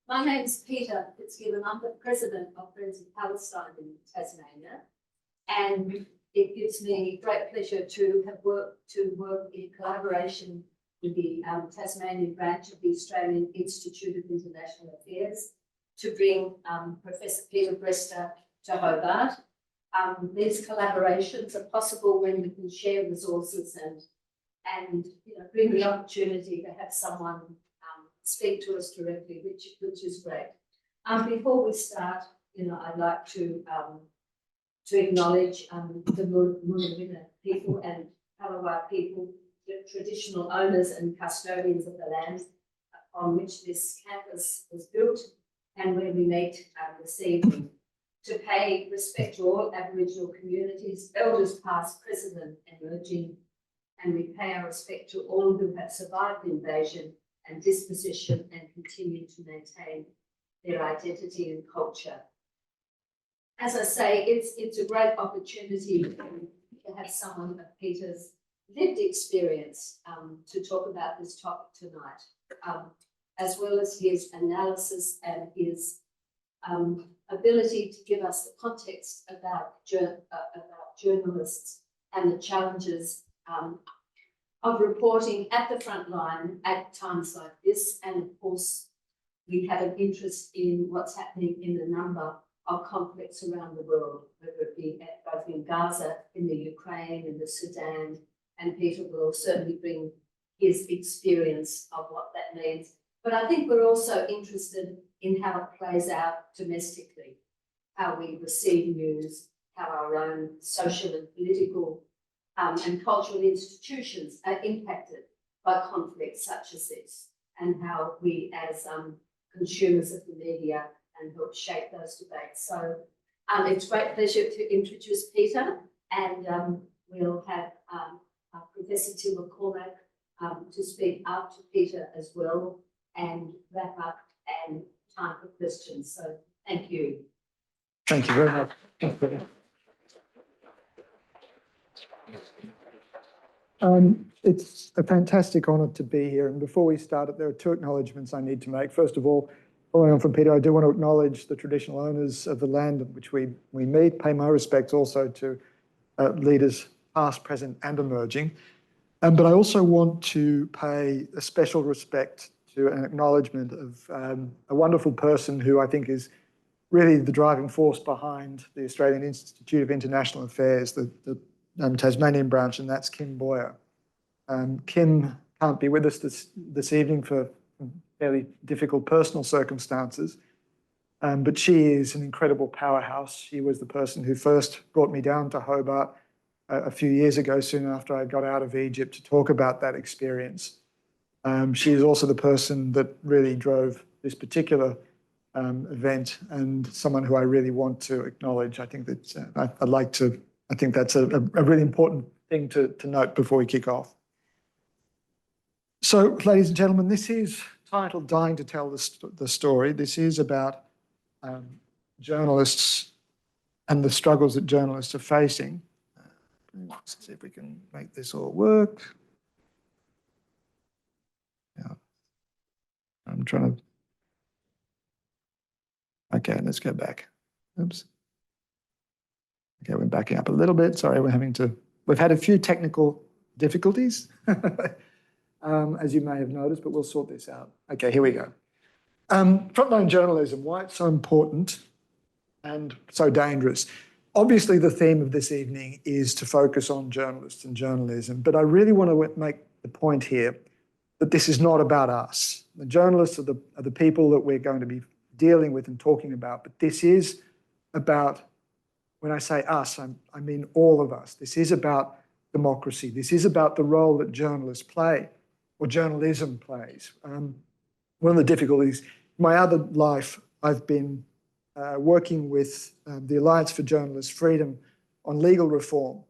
My name's Peter Fitzgibbon. I'm the president of Friends of Palestine in Tasmania, and it gives me great pleasure to have work in collaboration with the Tasmanian branch of the Australian Institute of International Affairs to bring Professor Peter Greste to Hobart. These collaborations are possible when we can share resources and bring the opportunity to have someone speak to us directly, which is great. Before we start, I'd like to acknowledge the Murawina people and Palawa people, the traditional owners and custodians of the land on which this campus was built and where we meet this evening, to pay respect to all Aboriginal communities, elders past, present and emerging, and we pay our respect to all who have survived the invasion and disposition and continue to maintain their identity and culture. As I say, it's a great opportunity to have someone of Peter's lived experience to talk about this topic tonight, as well as his analysis and his ability to give us the context about journalists and the challenges of reporting at the front line at times like this. And of course, we have an interest in what's happening in a number of conflicts around the world, whether it be both in Gaza, in the Ukraine, in the Sudan, and Peter will certainly bring his experience of what that means. But I think we're also interested in how it plays out domestically, how we receive news, how our own social and political and cultural institutions are impacted by conflicts such as this, and how we as consumers of the media and help shape those debates. So it's a great pleasure to introduce Peter, and we'll have Professor Tim McCormack to speak after Peter as well, and wrap up and time for questions. So thank you. Thank you very much. It's a fantastic honour to be here. And before we start, there are two acknowledgements I need to make. First of all, following on from Peter, I do want to acknowledge the traditional owners of the land in which we meet, pay my respects also to leaders past, present and emerging. But I also want to pay a special respect to an acknowledgement of a wonderful person who I think is really the driving force behind the Australian Institute of International Affairs, the Tasmanian branch, and that's Kim Boyer. Kim can't be with us this evening for fairly difficult personal circumstances, but she is an incredible powerhouse. She was the person who first brought me down to Hobart a few years ago, soon after I got out of Egypt, to talk about that experience. She is also the person that really drove this particular event, and someone who I really want to acknowledge. I think that I think that's a really important thing to note before we kick off. So, ladies and gentlemen, this is titled Dying to Tell the Story. This is about journalists and the struggles that journalists are facing. Let's see if we can make this all work. Yeah. I'm trying to... Okay, let's go back. Oops. Okay, we're backing up a little bit. Sorry, we've had a few technical difficulties, as you may have noticed, but we'll sort this out. Okay, here we go. Frontline journalism, why it's so important and so dangerous. Obviously, the theme of this evening is to focus on journalists and journalism, but I really want to make the point here that this is not about us. The journalists are the people that we're going to be dealing with and talking about, but this is about, when I say us, I mean all of us. This is about democracy. This is about the role that journalists play, or journalism plays. One of the difficulties, in my other life, I've been working with the Alliance for Journalist Freedom on legal reform.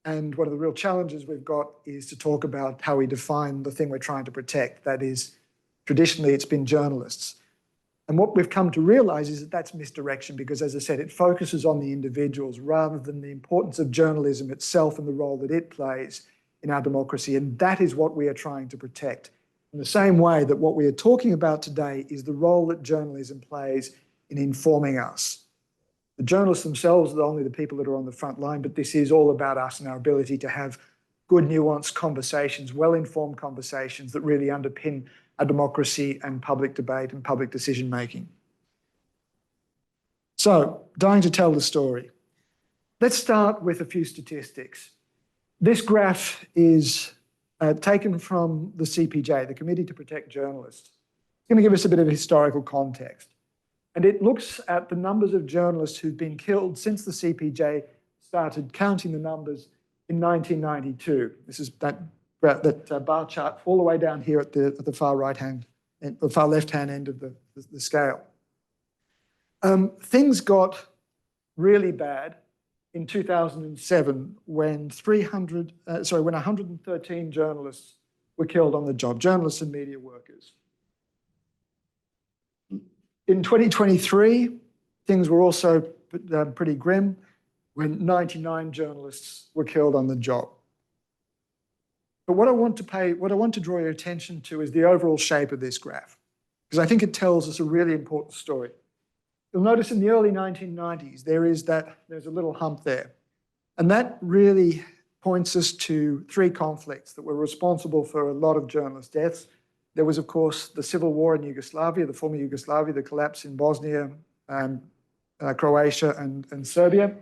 And one of the real challenges we've got is to talk about how we define the thing we're trying to protect. That is, traditionally, it's been journalists. And what we've come to realise is that that's misdirection, because, as I said, it focuses on the individuals rather than the importance of journalism itself and the role that it plays in our democracy. And that is what we are trying to protect. in the same way that what we are talking about today is the role that journalism plays in informing us. The journalists themselves are only the people that are on the front line, but this is all about us and our ability to have good, nuanced conversations, well-informed conversations that really underpin a democracy and public debate and public decision-making. So, dying to tell the story. Let's start with a few statistics. This graph is taken from the CPJ, the Committee to Protect Journalists. It's going to give us a bit of historical context. And it looks at the numbers of journalists who've been killed since the CPJ started counting the numbers in 1992. This is that bar chart all the way down here at the far right-hand, the far left-hand end of the scale. Things got really bad in 2007 when 113 journalists were killed on the job, journalists and media workers. In 2023, things were also pretty grim when 99 journalists were killed on the job. But what I want to draw your attention to is the overall shape of this graph, because I think it tells us a really important story. You'll notice in the early 1990s, there's a little hump there. And that really points us to three conflicts that were responsible for a lot of journalist deaths. There was, of course, the civil war in Yugoslavia, the former Yugoslavia, the collapse in Bosnia, Croatia, and Serbia.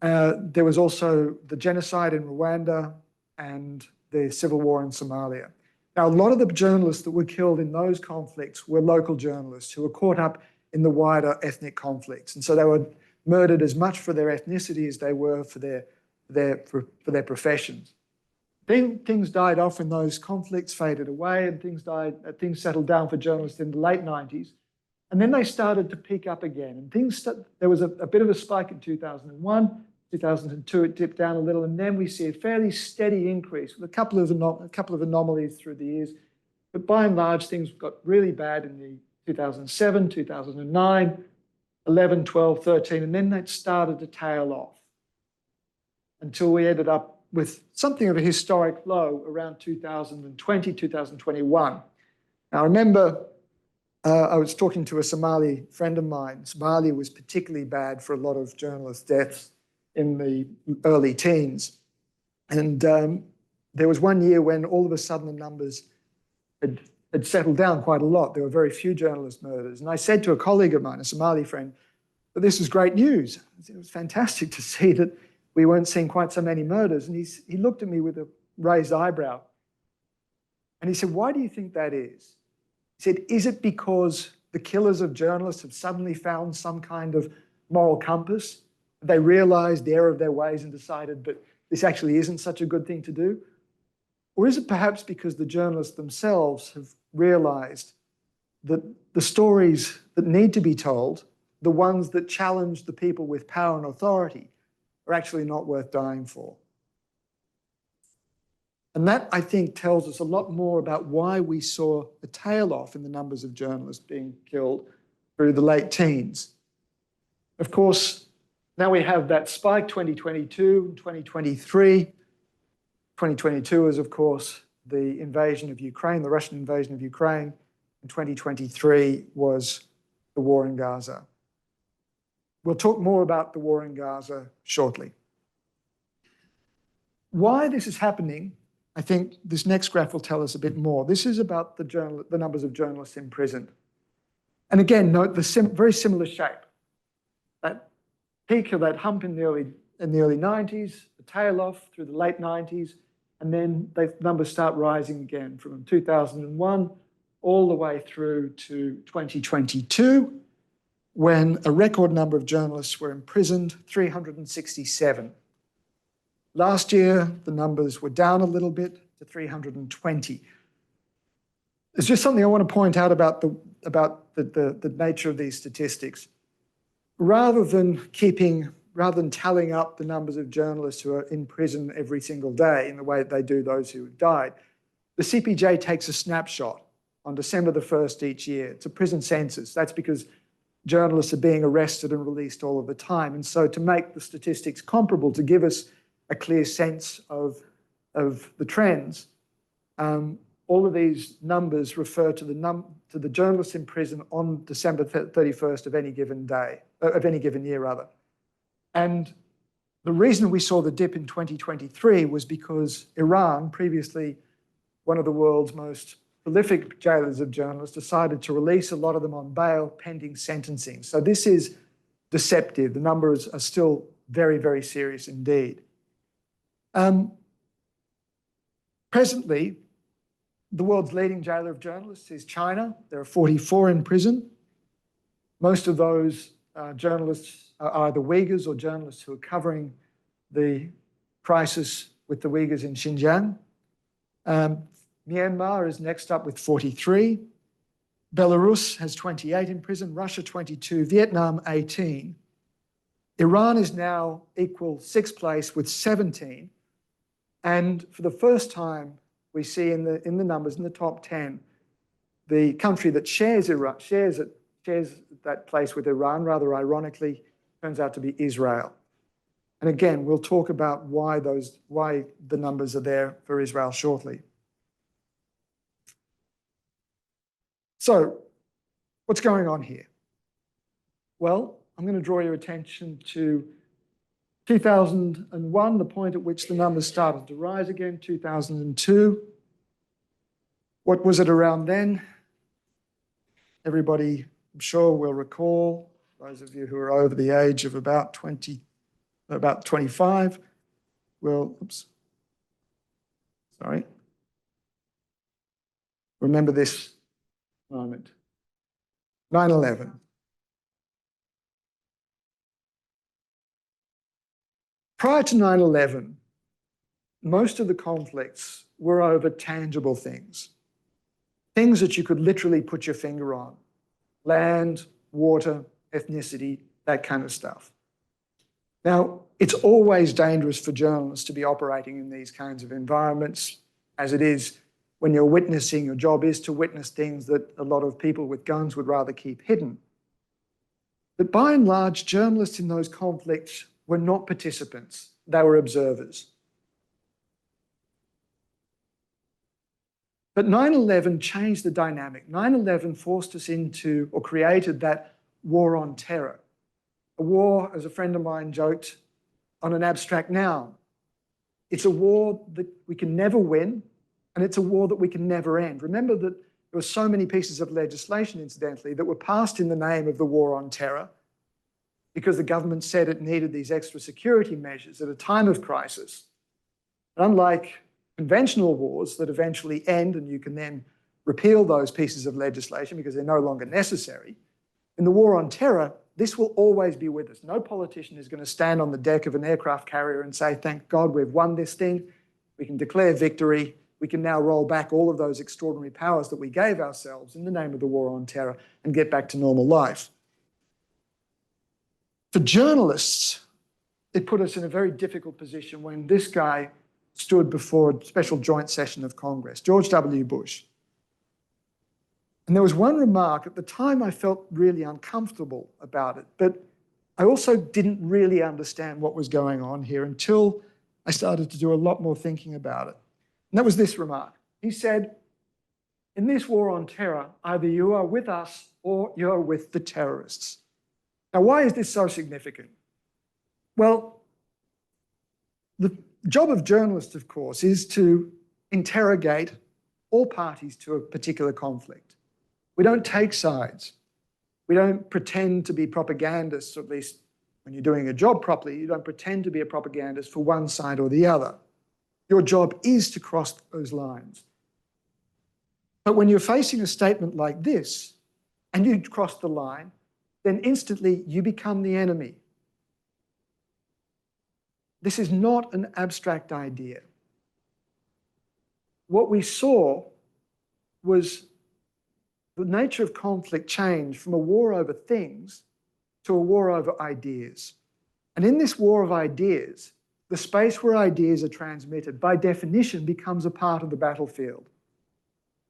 There was also the genocide in Rwanda and the civil war in Somalia. Now, a lot of the journalists that were killed in those conflicts were local journalists who were caught up in the wider ethnic conflicts. And so they were murdered as much for their ethnicity as they were for their professions. Then things died off when those conflicts faded away and things settled down for journalists in the late 90s. And then they started to pick up again. And there was a bit of a spike in 2001, 2002, it dipped down a little, and then we see a fairly steady increase with a couple of anomalies through the years. But by and large, things got really bad in the 2007, 2009, 11, 12, 13, and then that started to tail off until we ended up with something of a historic low around 2020, 2021. Now, I remember I was talking to a Somali friend of mine. Somalia was particularly bad for a lot of journalist deaths in the early teens. And there was one year when all of a sudden the numbers had settled down quite a lot. There were very few journalist murders. And I said to a colleague of mine, a Somali friend, that this was great news. It was fantastic to see that we weren't seeing quite so many murders. And he looked at me with a raised eyebrow. And he said, "Why do you think that is?" He said, "Is it because the killers of journalists have suddenly found some kind of moral compass? They realized the error of their ways and decided that this actually isn't such a good thing to do? Or is it perhaps because the journalists themselves have realized that the stories that need to be told, the ones that challenge the people with power and authority, are actually not worth dying for?" And that, I think, tells us a lot more about why we saw a tail off in the numbers of journalists being killed through the late teens. Of course, now we have that spike, 2022 and 2023. 2022 is, of course, the invasion of Ukraine, the Russian invasion of Ukraine. And 2023 was the war in Gaza. We'll talk more about the war in Gaza shortly. Why this is happening, I think this next graph will tell us a bit more. This is about the numbers of journalists imprisoned. And again, note the very similar shape. That peak of that hump in the early 90s, the tail off through the late 90s, and then the numbers start rising again from 2001 all the way through to 2022, when a record number of journalists were imprisoned, 367. Last year, the numbers were down a little bit to 320. There's just something I want to point out about the nature of these statistics. Rather than tallying up the numbers of journalists who are in prison every single day in the way that they do those who have died, the CPJ takes a snapshot on December the 1st each year. It's a prison census. That's because journalists are being arrested and released all of the time. And so to make the statistics comparable, to give us a clear sense of the trends, all of these numbers refer to the journalists in prison on December 31st of any given day, of any given year rather. And the reason we saw the dip in 2023 was because Iran, previously one of the world's most prolific jailers of journalists, decided to release a lot of them on bail pending sentencing. So this is deceptive. The numbers are still very, very serious indeed. Presently, the world's leading jailer of journalists is China. There are 44 in prison. Most of those journalists are either Uyghurs or journalists who are covering the crisis with the Uyghurs in Xinjiang. Myanmar is next up with 43. Belarus has 28 in prison, Russia 22, Vietnam 18. Iran is now equal sixth place with 17. And for the first time, we see in the numbers in the top 10, the country that shares that place with Iran, rather ironically, turns out to be Israel. And again, we'll talk about why the numbers are there for Israel shortly. So, what's going on here? Well, I'm going to draw your attention to 2001, the point at which the numbers started to rise again, 2002. What was it around then? Everybody, I'm sure, will recall, those of you who are over the age of about 25, remember this moment. 9/11. Prior to 9/11, most of the conflicts were over tangible things. Things that you could literally put your finger on. Land, water, ethnicity, that kind of stuff. Now, it's always dangerous for journalists to be operating in these kinds of environments, as it is when you're witnessing, your job is to witness things that a lot of people with guns would rather keep hidden. But by and large, journalists in those conflicts were not participants, they were observers. But 9/11 changed the dynamic. 9/11 forced us into, or created that war on terror. A war, as a friend of mine joked, on an abstract noun. It's a war that we can never win, and it's a war that we can never end. Remember that there were so many pieces of legislation, incidentally, that were passed in the name of the war on terror because the government said it needed these extra security measures at a time of crisis. And unlike conventional wars that eventually end and you can then repeal those pieces of legislation because they're no longer necessary, in the war on terror, this will always be with us. No politician is going to stand on the deck of an aircraft carrier and say, thank God we've won this thing. We can declare victory. We can now roll back all of those extraordinary powers that we gave ourselves in the name of the war on terror and get back to normal life. For journalists, it put us in a very difficult position when this guy stood before a special joint session of Congress, George W. Bush. And there was one remark, at the time I felt really uncomfortable about it, but I also didn't really understand what was going on here until I started to do a lot more thinking about it. And that was this remark. He said, in this war on terror, either you are with us or you are with the terrorists. Now, why is this so significant? Well, the job of journalists, of course, is to interrogate all parties to a particular conflict. We don't take sides. We don't pretend to be propagandists, or at least when you're doing a job properly, you don't pretend to be a propagandist for one side or the other. Your job is to cross those lines. But when you're facing a statement like this, and you cross the line, then instantly you become the enemy. This is not an abstract idea. What we saw was the nature of conflict change from a war over things to a war over ideas. And in this war of ideas, the space where ideas are transmitted, by definition, becomes a part of the battlefield.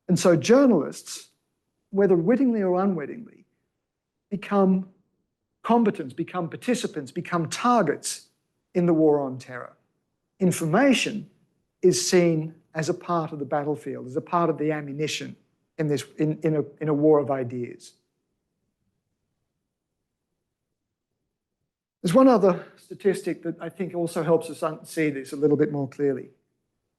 And so journalists, whether wittingly or unwittingly, become combatants, become participants, become targets in the war on terror. Information is seen as a part of the battlefield, as a part of the ammunition in a war of ideas. There's one other statistic that I think also helps us see this a little bit more clearly.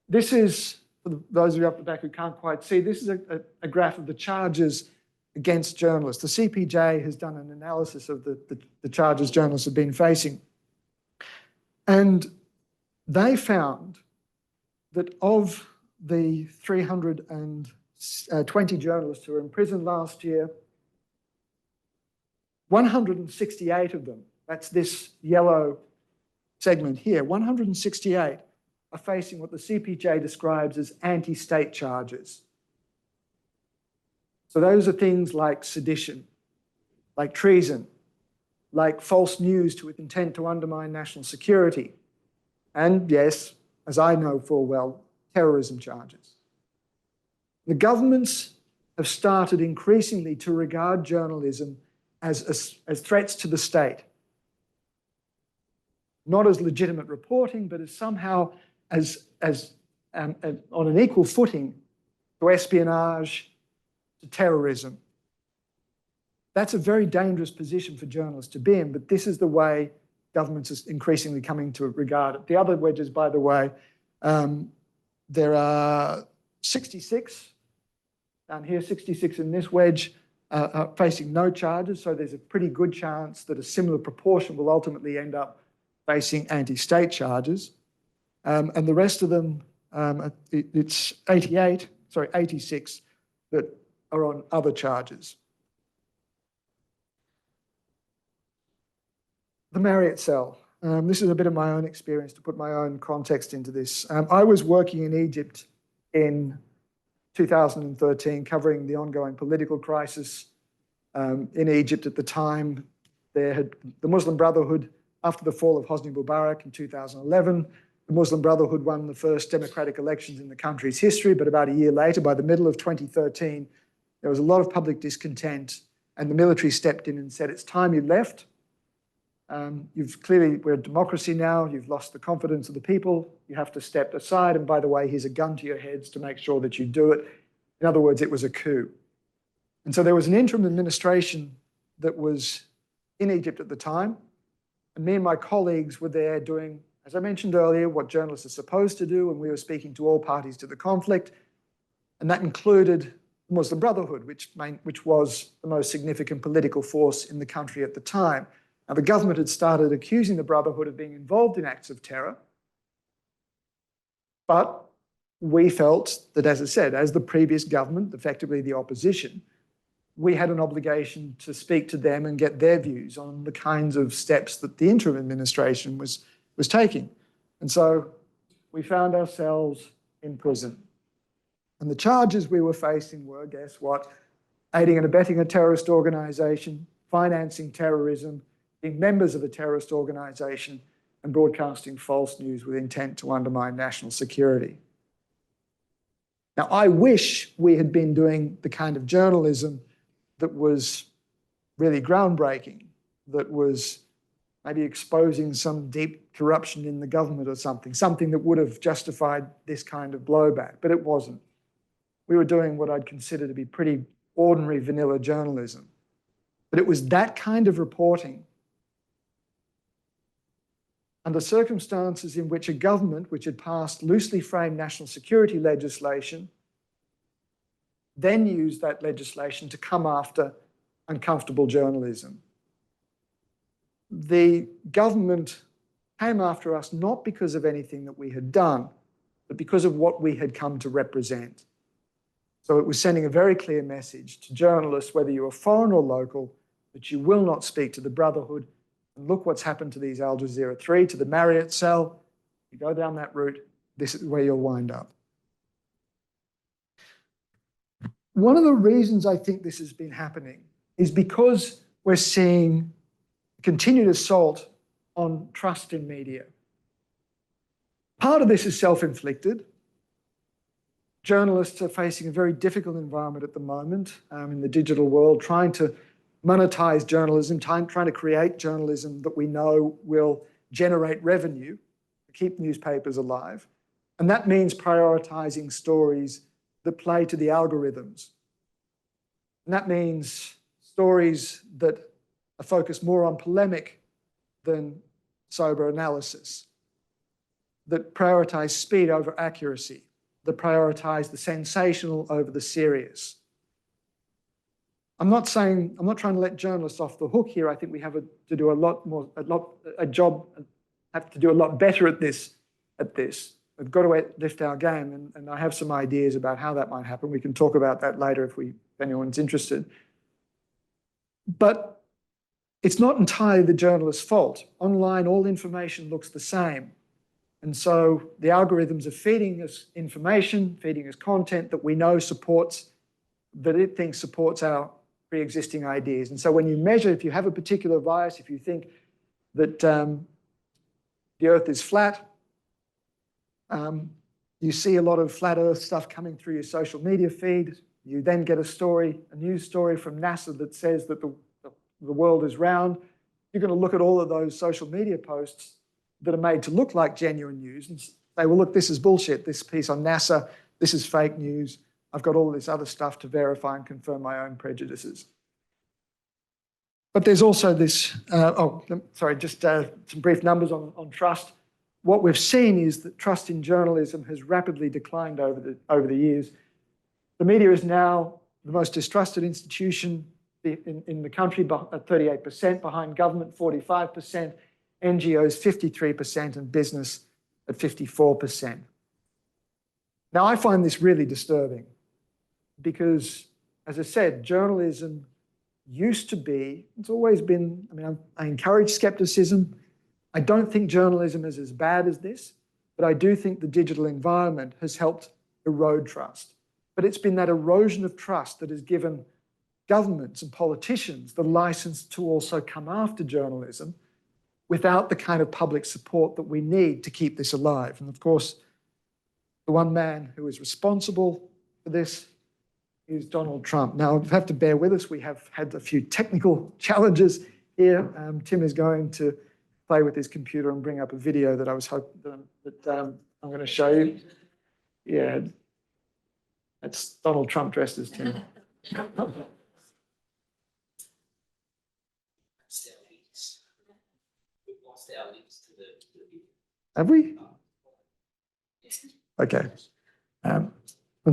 This is, for those of you up the back who can't quite see, this is a graph of the charges against journalists. The CPJ has done an analysis of the charges journalists have been facing. And they found that of the 320 journalists who were in prison last year, 168 of them, that's this yellow segment here, 168 are facing what the CPJ describes as anti-state charges. So those are things like sedition, like treason, like false news with intent to undermine national security, and yes, as I know full well, terrorism charges. The governments have started increasingly to regard journalism as threats to the state, not as legitimate reporting, but as somehow on an equal footing to espionage, to terrorism. That's a very dangerous position for journalists to be in, but this is the way governments are increasingly coming to regard it. The other wedges, by the way, there are 66 down here, 66 in this wedge are facing no charges, so there's a pretty good chance that a similar proportion will ultimately end up facing anti-state charges. And the rest of them, it's 86 that are on other charges. The Marriott cell. This is a bit of my own experience to put my own context into this. I was working in Egypt in 2013, covering the ongoing political crisis in Egypt at the time. The Muslim Brotherhood, after the fall of Hosni Mubarak in 2011, the Muslim Brotherhood won the first democratic elections in the country's history, but about a year later, by the middle of 2013, there was a lot of public discontent, and the military stepped in and said, it's time you left. We're a democracy now, you've lost the confidence of the people, you have to step aside, and by the way, here's a gun to your heads to make sure that you do it. In other words, it was a coup. And so there was an interim administration that was in Egypt at the time, and me and my colleagues were there doing, as I mentioned earlier, what journalists are supposed to do, and we were speaking to all parties to the conflict, and that included the Muslim Brotherhood, which was the most significant political force in the country at the time. Now, the government had started accusing the Brotherhood of being involved in acts of terror, but we felt that, as I said, as the previous government, effectively the opposition, we had an obligation to speak to them and get their views on the kinds of steps that the interim administration was taking. And so we found ourselves in prison. And the charges we were facing were, guess what, aiding and abetting a terrorist organisation, financing terrorism, being members of a terrorist organisation, and broadcasting false news with intent to undermine national security. Now, I wish we had been doing the kind of journalism that was really groundbreaking, that was maybe exposing some deep corruption in the government or something that would have justified this kind of blowback, but it wasn't. We were doing what I'd consider to be pretty ordinary vanilla journalism. But it was that kind of reporting under circumstances in which a government which had passed loosely framed national security legislation then used that legislation to come after uncomfortable journalism. The government came after us not because of anything that we had done, but because of what we had come to represent. So it was sending a very clear message to journalists, whether you are foreign or local, that you will not speak to the Brotherhood. And look what's happened to these Al Jazeera 3, to the Marriott cell. You go down that route, this is where you'll wind up. One of the reasons I think this has been happening is because we're seeing continued assault on trust in media. Part of this is self-inflicted. Journalists are facing a very difficult environment at the moment in the digital world, trying to monetize journalism, trying to create journalism that we know will generate revenue to keep newspapers alive. And that means prioritizing stories that play to the algorithms. And that means stories that are focused more on polemic than sober analysis, that prioritize speed over accuracy, that prioritize the sensational over the serious. I'm not trying to let journalists off the hook here. I think we have to do a lot better at this. We've got to lift our game, and I have some ideas about how that might happen. We can talk about that later if anyone's interested. But it's not entirely the journalist's fault. Online, all information looks the same. And so the algorithms are feeding us information, feeding us content that we know that it thinks supports our pre-existing ideas. And so when you measure, if you have a particular bias, if you think that the Earth is flat, you see a lot of flat Earth stuff coming through your social media feed. You then get a news story from NASA that says that the world is round. You're going to look at all of those social media posts that are made to look like genuine news and say, well, look, this is bullshit. This piece on NASA, this is fake news. I've got all this other stuff to verify and confirm my own prejudices. But there's also this, just some brief numbers on trust. What we've seen is that trust in journalism has rapidly declined over the years. The media is now the most distrusted institution in the country at 38%, behind government 45%, NGOs 53%, and business at 54%. Now, I find this really disturbing because, as I said, journalism used to be, it's always been, I encourage skepticism. I don't think journalism is as bad as this, but I do think the digital environment has helped erode trust. But it's been that erosion of trust that has given governments and politicians the license to also come after journalism without the kind of public support that we need to keep this alive. And of course, the one man who is responsible for this is Donald Trump. Now, you have to bear with us. We have had a few technical challenges here. Tim is going to play with his computer and bring up a video that I was hoping that I'm going to show you. Yeah, that's Donald Trump dressed as Tim. Have we? Okay. 1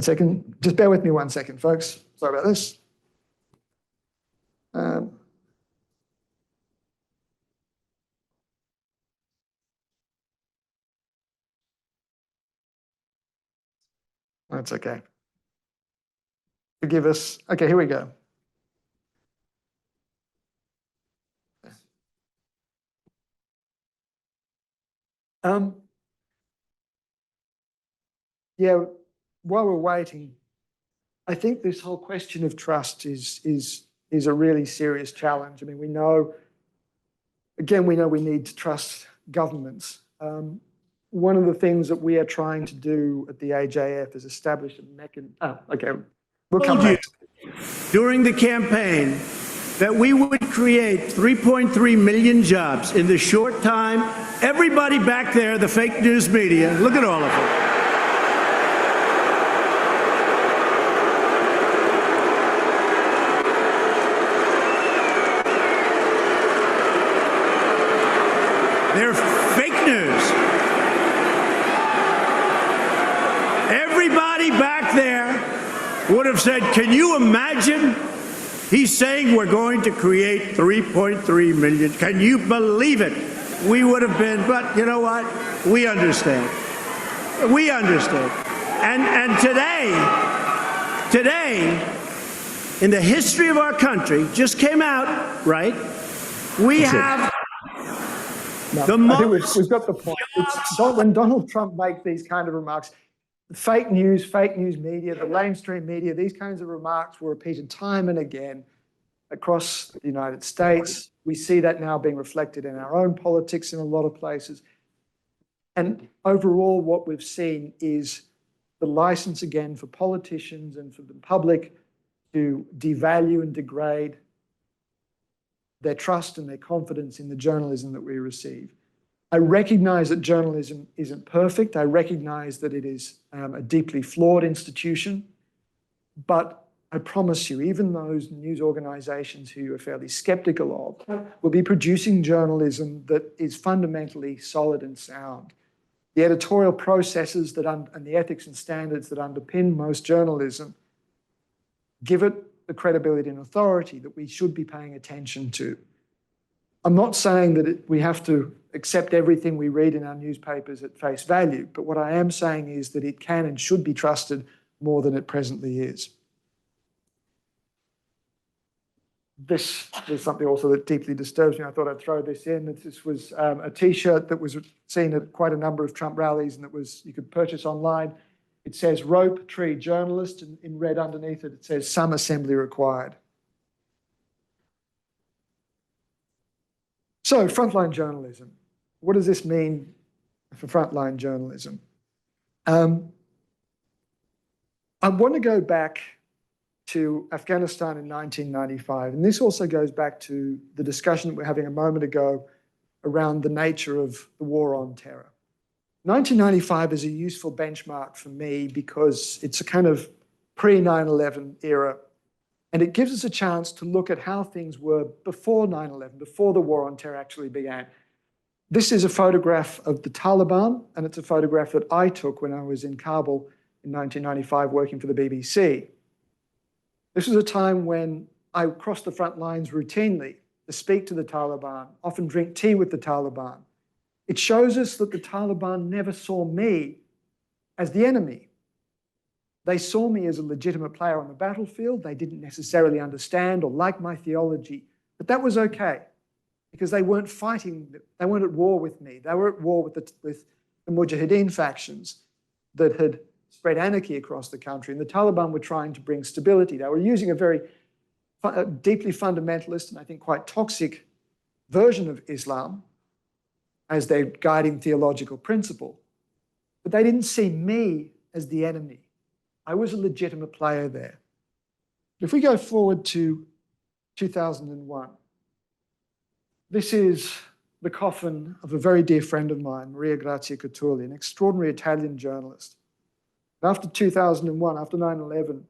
second. Just bear with me 1 second, folks. Sorry about this. That's okay. Forgive us. Okay, here we go. Yeah, while we're waiting, I think this whole question of trust is a really serious challenge. I mean, we know we need to trust governments. One of the things that we are trying to do at the AJF is establish a mechanism. Okay, we'll come back. During the campaign that we would create 3.3 million jobs in the short time. Everybody back there, the fake news media, look at all of them. They're fake news. Everybody back there would have said, can you imagine? He's saying we're going to create 3.3 million. Can you believe it? We would have been, but you know what? We understand. We understand. And today, in the history of our country, just came out, right? We have the most. I think we've got the point. When Donald Trump makes these kind of remarks, fake news media, the mainstream media, these kinds of remarks were repeated time and again across the United States. We see that now being reflected in our own politics in a lot of places. And overall, what we've seen is the license again for politicians and for the public to devalue and degrade their trust and their confidence in the journalism that we receive. I recognize that journalism isn't perfect. I recognize that it is a deeply flawed institution. But I promise you, even those news organizations who you're fairly skeptical of will be producing journalism that is fundamentally solid and sound. The editorial processes and the ethics and standards that underpin most journalism give it the credibility and authority that we should be paying attention to. I'm not saying that we have to accept everything we read in our newspapers at face value, but what I am saying is that it can and should be trusted more than it presently is. This is something also that deeply disturbs me. I thought I'd throw this in. This was a T-shirt that was seen at quite a number of Trump rallies, and you could purchase online. It says "Rope Tree Journalist," and in red underneath it, it says "Some assembly required." So, frontline journalism. What does this mean for frontline journalism? I want to go back to Afghanistan in 1995, and this also goes back to the discussion that we were having a moment ago around the nature of the war on terror. 1995 is a useful benchmark for me because it's a kind of pre-9/11 era, and it gives us a chance to look at how things were before 9/11, before the war on terror actually began. This is a photograph of the Taliban, and it's a photograph that I took when I was in Kabul in 1995 working for the BBC. This was a time when I crossed the front lines routinely to speak to the Taliban, often drink tea with the Taliban. It shows us that the Taliban never saw me as the enemy. They saw me as a legitimate player on the battlefield. They didn't necessarily understand or like my theology, but that was okay because they weren't fighting, they weren't at war with me. They were at war with the Mujahideen factions that had spread anarchy across the country, and the Taliban were trying to bring stability. They were using a very deeply fundamentalist and I think quite toxic version of Islam as their guiding theological principle. But they didn't see me as the enemy. I was a legitimate player there. If we go forward to 2001, this is the coffin of a very dear friend of mine, Maria Grazia Catulli, an extraordinary Italian journalist. After 2001, after 9/11,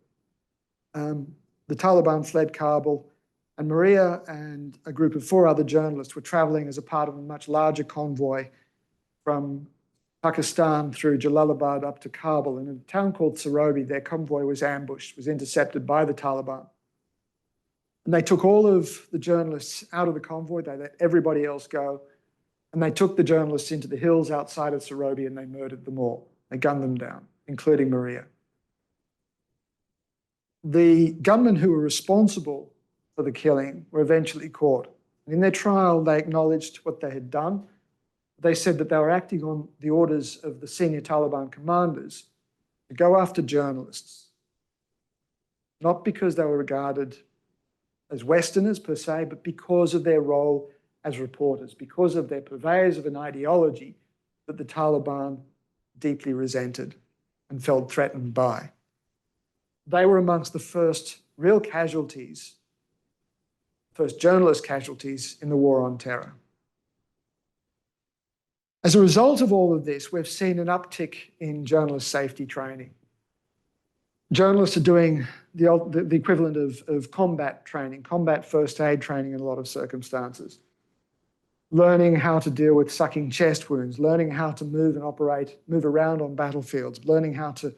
the Taliban fled Kabul, and Maria and a group of 4 other journalists were traveling as a part of a much larger convoy from Pakistan through Jalalabad up to Kabul. In a town called Sarobi, their convoy was ambushed, was intercepted by the Taliban. And they took all of the journalists out of the convoy, they let everybody else go, and they took the journalists into the hills outside of Sarobi and they murdered them all. They gunned them down, including Maria. The gunmen who were responsible for the killing were eventually caught. In their trial, they acknowledged what they had done. They said that they were acting on the orders of the senior Taliban commanders to go after journalists, not because they were regarded as Westerners per se, but because of their role as reporters, because of their purveyors of an ideology that the Taliban deeply resented and felt threatened by. They were amongst the first real casualties, first journalist casualties in the war on terror. As a result of all of this, we've seen an uptick in journalist safety training. Journalists are doing the equivalent of combat training, combat first aid training in a lot of circumstances. Learning how to deal with sucking chest wounds, learning how to move and move around on battlefields, learning how to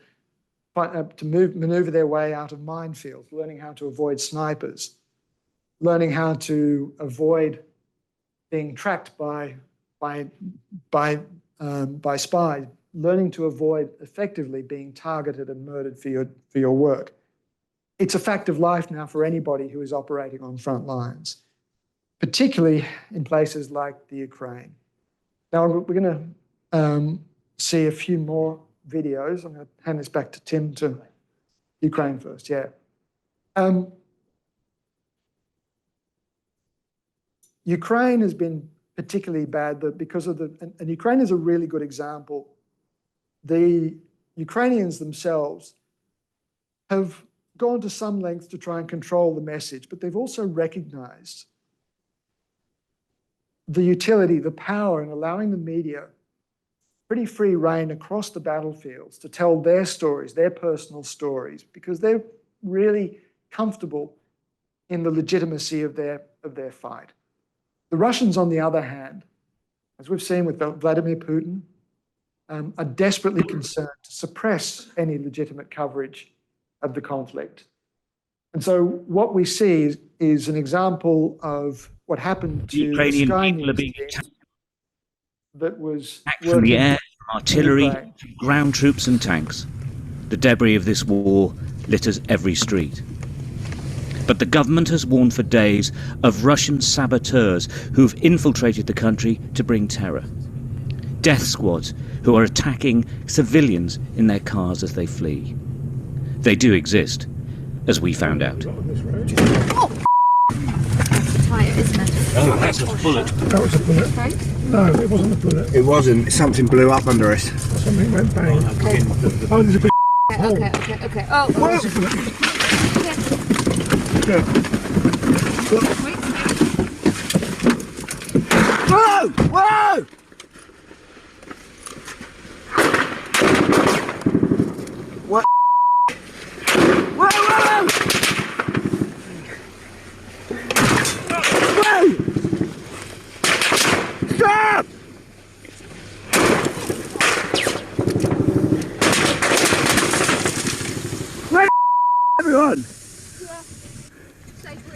maneuver their way out of minefields, learning how to avoid snipers, learning how to avoid being tracked by spies, learning to avoid effectively being targeted and murdered for your work. It's a fact of life now for anybody who is operating on front lines, particularly in places like the Ukraine. Now, we're going to see a few more videos. I'm going to hand this back to Tim to Ukraine first, yeah. Ukraine has been particularly bad because of and Ukraine is a really good example. The Ukrainians themselves have gone to some lengths to try and control the message, but they've also recognized the utility, the power in allowing the media pretty free rein across the battlefields to tell their stories, their personal stories, because they're really comfortable in the legitimacy of their fight. The Russians, on the other hand, as we've seen with Vladimir Putin, are desperately concerned to suppress any legitimate coverage of the conflict. And so what we see is an example of what happened to The Ukrainian Sky people are News being team attacked that was from the working air, in from artillery, Ukraine. from ground troops and tanks. The debris of this war litters every street. But the government has warned for days of Russian saboteurs who've infiltrated the country to bring terror. Death squads who are attacking civilians in their cars as they flee. They do exist, as we found out. Tyre, isn't it? Oh, that's a bullet. That was a bullet. Sorry? No, it wasn't a bullet. It wasn't. Something blew up under us. Something went bang. Oh, there's a big hole. Okay. Oh, There's a bullet. Yeah. wait. Whoa! Whoa! What? Whoa! Whoa! Whoa! Stop! Where everyone?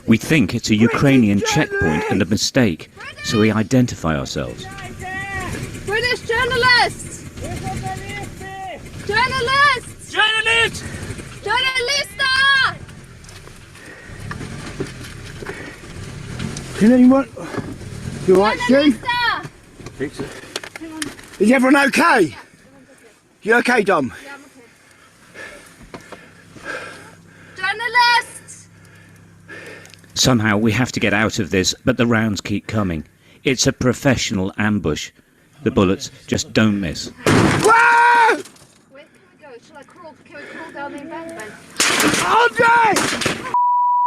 We think it's a Ukrainian checkpoint and a mistake, so we identify ourselves. British journalists! Journalists! Journalists! Journalista! Can anyone? You alright, Stu? Journalista! Is everyone okay? You okay, Dom? Yeah, I'm okay. Journalists! Somehow we have to get out of this, but the rounds keep coming. It's a professional ambush. The bullets just don't miss. Whoa! Where can we go? Shall I crawl? Can we crawl down the embankment? Andre!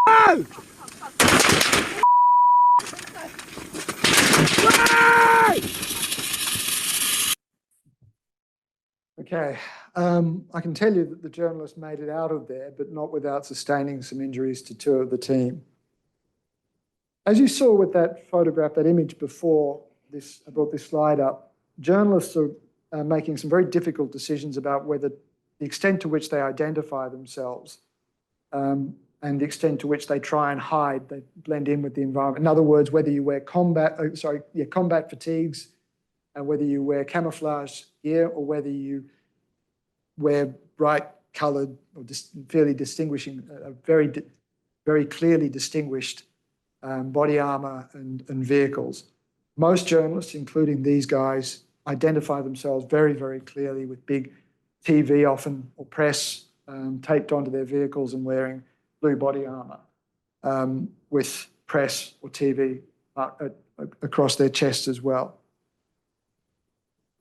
Whoa! Whoa! Okay, I can tell you that the journalist made it out of there, but not without sustaining some injuries to two of the team. As you saw with that photograph, that image before this, I brought this slide up, journalists are making some very difficult decisions about whether the extent to which they identify themselves and the extent to which they try and hide, they blend in with the environment. In other words, whether you wear combat fatigues, and whether you wear camouflage gear or whether you wear bright coloured or fairly distinguishing, very clearly distinguished body armour and vehicles. Most journalists, including these guys, identify themselves very, very clearly with big TV often or press taped onto their vehicles and wearing blue body armour with press or TV across their chests as well.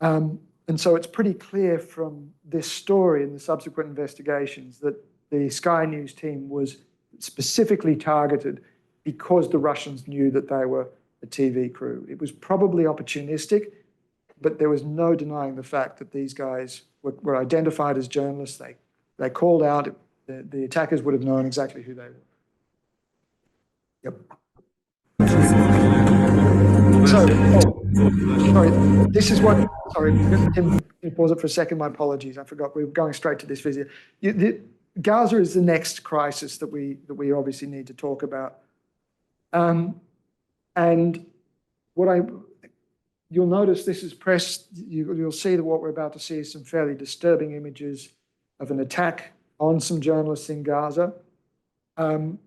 And so it's pretty clear from this story and the subsequent investigations that the Sky News team was specifically targeted because the Russians knew that they were a TV crew. It was probably opportunistic, but there was no denying the fact that these guys were identified as journalists. They called out, the attackers would have known exactly who they were. Yep. So, sorry, this is what, sorry, Tim, can you pause it for a second? My apologies, I forgot, we were going straight to this video. Gaza is the next crisis that we obviously need to talk about. And you'll notice this is press, you'll see that what we're about to see is some fairly disturbing images of an attack on some journalists in Gaza. Through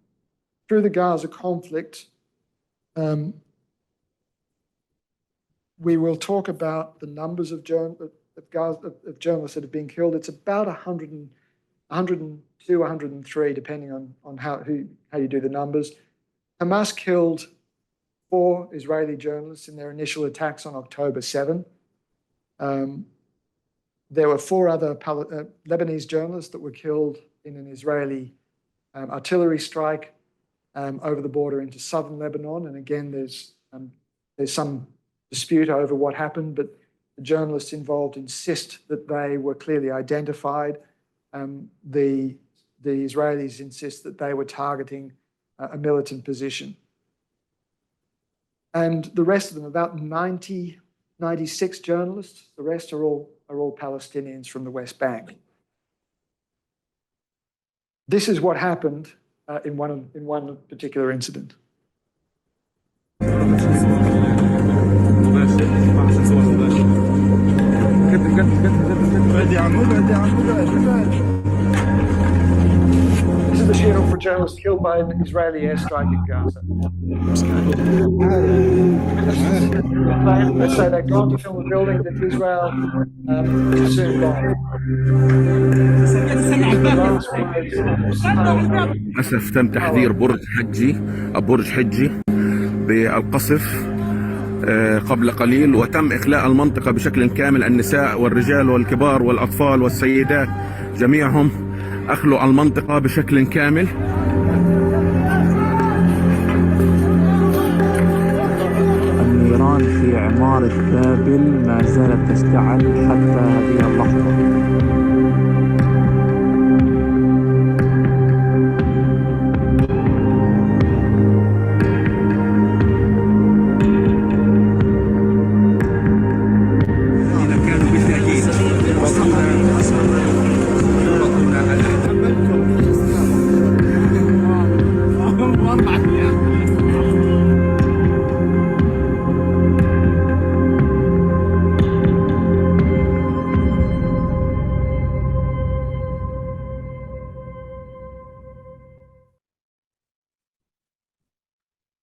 the Gaza conflict, we will talk about the numbers of journalists that have been killed. It's about 102, 103, depending on how you do the numbers. Hamas killed 4 Israeli journalists in their initial attacks on October 7. There were 4 other Lebanese journalists that were killed in an Israeli artillery strike over the border into southern Lebanon. And again, there's there's some dispute over what happened, but the journalists involved insist that they were clearly identified. The Israelis insist that they were targeting a militant position. And the rest of them, about 96 journalists, the rest are all Palestinians from the West Bank. This is what happened in one particular incident. This is the shield for journalists killed by an Israeli airstrike in Gaza. Let's say they've gone to film a building that Israel will soon bomb. للأسف تم تحذير برج حجي بالقصف قبل قليل، وتم إخلاء المنطقة بشكل كامل. النساء والرجال والكبار والأطفال والسيدات جميعهم أخلوا المنطقة بشكل كامل. النيران في عمارة بابل ما زالت تشتعل حتى هذه اللحظة.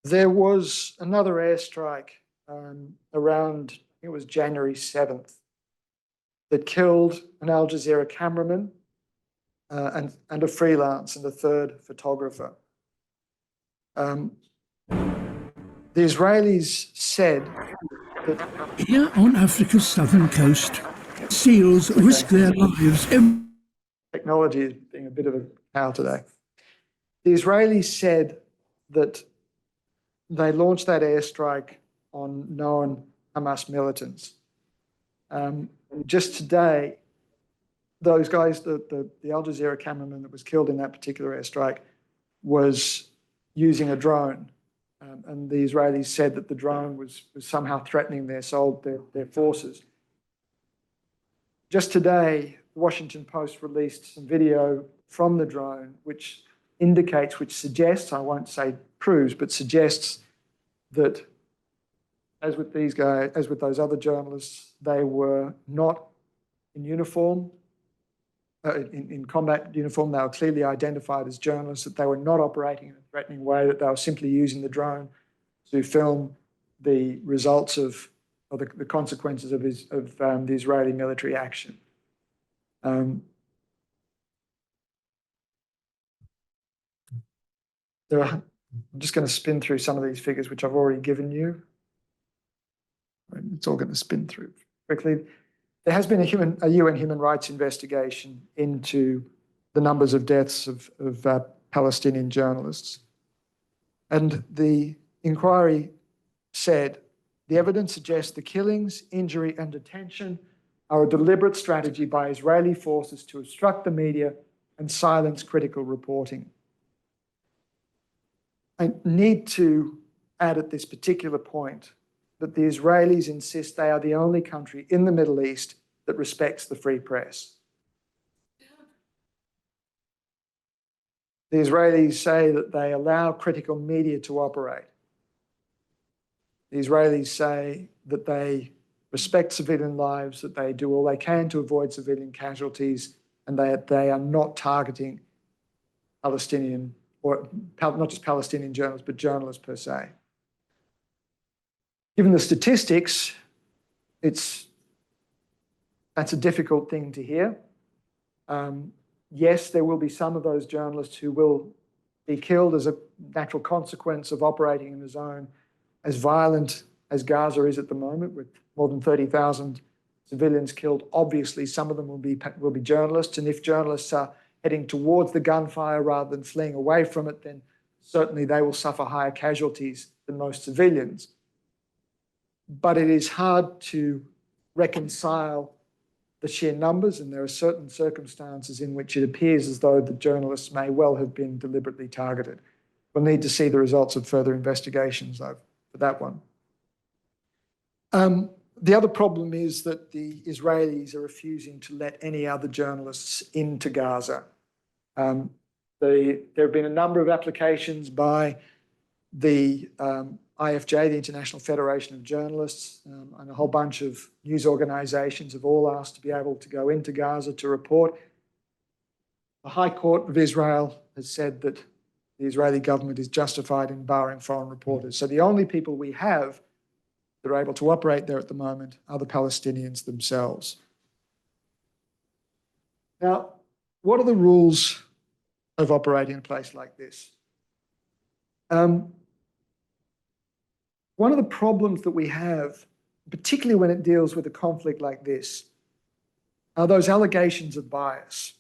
There was another airstrike around, I think it was January 7th, that killed an Al Jazeera cameraman and a freelance and a third photographer. The Israelis said that here on Africa's southern coast, SEALs risk their lives. Technology is being a bit of a cow today. The Israelis said that they launched that airstrike on known Hamas militants. Just today, those guys, the Al Jazeera cameraman that was killed in that particular airstrike was using a drone. And the Israelis said that the drone was somehow threatening their forces. Just today, the Washington Post released some video from the drone, which indicates, which suggests, I won't say proves, but suggests that, as with these guys, as with those other journalists, they were not in uniform, in combat uniform. They were clearly identified as journalists, that they were not operating in a threatening way, that they were simply using the drone to film the results of, or the consequences of the Israeli military action. I'm just going to spin through some of these figures, which I've already given you. It's all going to spin through quickly. There has been a UN human rights investigation into the numbers of deaths of Palestinian journalists. And the inquiry said, the evidence suggests the killings, injury, and detention are a deliberate strategy by Israeli forces to obstruct the media and silence critical reporting. I need to add at this particular point that the Israelis insist they are the only country in the Middle East that respects the free press. The Israelis say that they allow critical media to operate. The Israelis say that they respect civilian lives, that they do all they can to avoid civilian casualties, and that they are not targeting Palestinian, or not just Palestinian journalists, but journalists per se. Given the statistics, that's a difficult thing to hear. Yes, there will be some of those journalists who will be killed as a natural consequence of operating in a zone as violent as Gaza is at the moment, with more than 30,000 civilians killed. Obviously, some of them will be journalists, and if journalists are heading towards the gunfire rather than fleeing away from it, then certainly they will suffer higher casualties than most civilians. but it is hard to reconcile the sheer numbers, and there are certain circumstances in which it appears as though the journalists may well have been deliberately targeted. We'll need to see the results of further investigations, though, for that one. The other problem is that the Israelis are refusing to let any other journalists into Gaza. There have been a number of applications by the IFJ, the International Federation of Journalists, and a whole bunch of news organisations have all asked to be able to go into Gaza to report. The High Court of Israel has said that the Israeli government is justified in barring foreign reporters. So the only people we have that are able to operate there at the moment are the Palestinians themselves. Now, what are the rules of operating in a place like this? One of the problems that we have, particularly when it deals with a conflict like this, are those allegations of bias.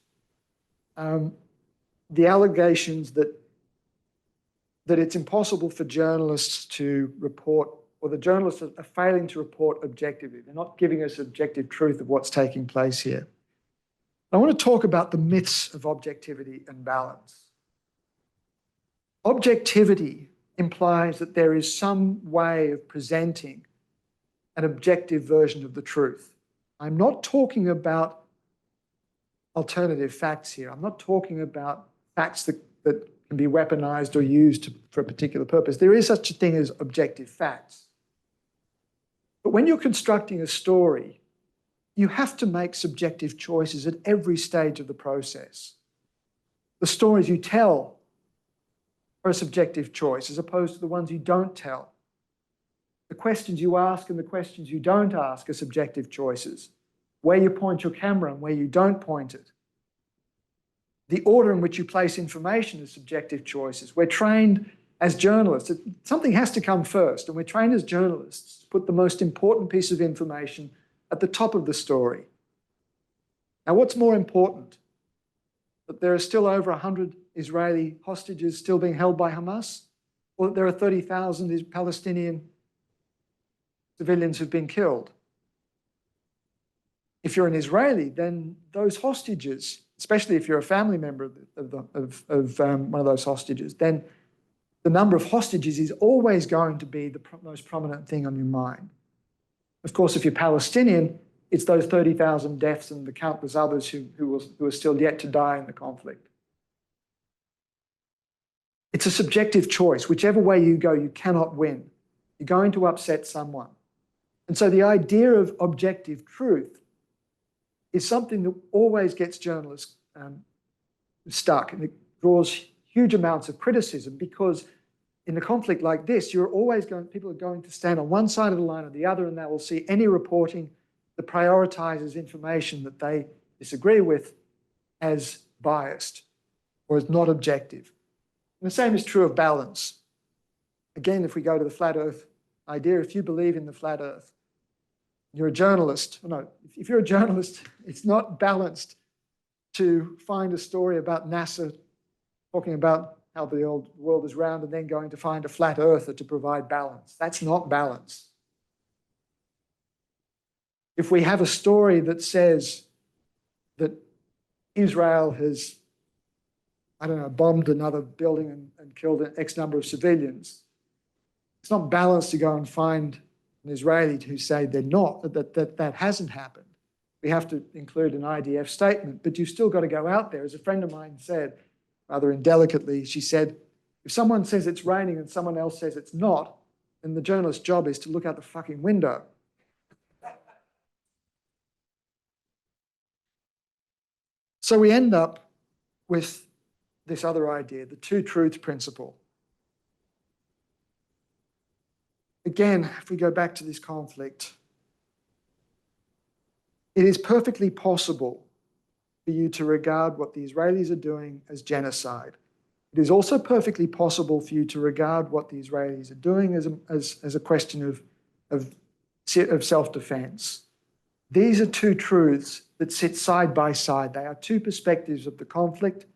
The allegations that it's impossible for journalists to report, or the journalists are failing to report objectively. They're not giving us objective truth of what's taking place here. I want to talk about the myths of objectivity and balance. Objectivity implies that there is some way of presenting an objective version of the truth. I'm not talking about alternative facts here. I'm not talking about facts that can be weaponized or used for a particular purpose. There is such a thing as objective facts. But when you're constructing a story, you have to make subjective choices at every stage of the process. The stories you tell are a subjective choice as opposed to the ones you don't tell. The questions you ask and the questions you don't ask are subjective choices. Where you point your camera and where you don't point it. The order in which you place information is subjective choices. We're trained as journalists, something has to come first, and we're trained as journalists to put the most important piece of information at the top of the story. Now, what's more important? That there are still over 100 Israeli hostages still being held by Hamas, or that there are 30,000 Palestinian civilians who've been killed? If you're an Israeli, then those hostages, especially if you're a family member of one of those hostages, then the number of hostages is always going to be the most prominent thing on your mind. Of course, if you're Palestinian, it's those 30,000 deaths and the countless others who are still yet to die in the conflict. It's a subjective choice. Whichever way you go, you cannot win. You're going to upset someone. And so the idea of objective truth is something that always gets journalists stuck, and it draws huge amounts of criticism because in a conflict like this, people are going to stand on one side of the line or the other, and they will see any reporting that prioritizes information that they disagree with as biased or as not objective. And the same is true of balance. Again, if we go to the flat earth idea, if you believe in the flat earth, you're a journalist. No, if you're a journalist, it's not balanced to find a story about NASA talking about how the old world is round and then going to find a flat earther to provide balance. That's not balance. If we have a story that says that Israel has, bombed another building and killed an X number of civilians, it's not balanced to go and find an Israeli who say they're not, that hasn't happened. We have to include an IDF statement, but you've still got to go out there. As a friend of mine said, rather indelicately, she said, if someone says it's raining and someone else says it's not, then the journalist's job is to look out the fucking window. So we end up with this other idea, the two truths principle. Again, if we go back to this conflict, it is perfectly possible for you to regard what the Israelis are doing as genocide. It is also perfectly possible for you to regard what the Israelis are doing as a question of self-defense. These are two truths that sit side by side. They are two perspectives of the conflict.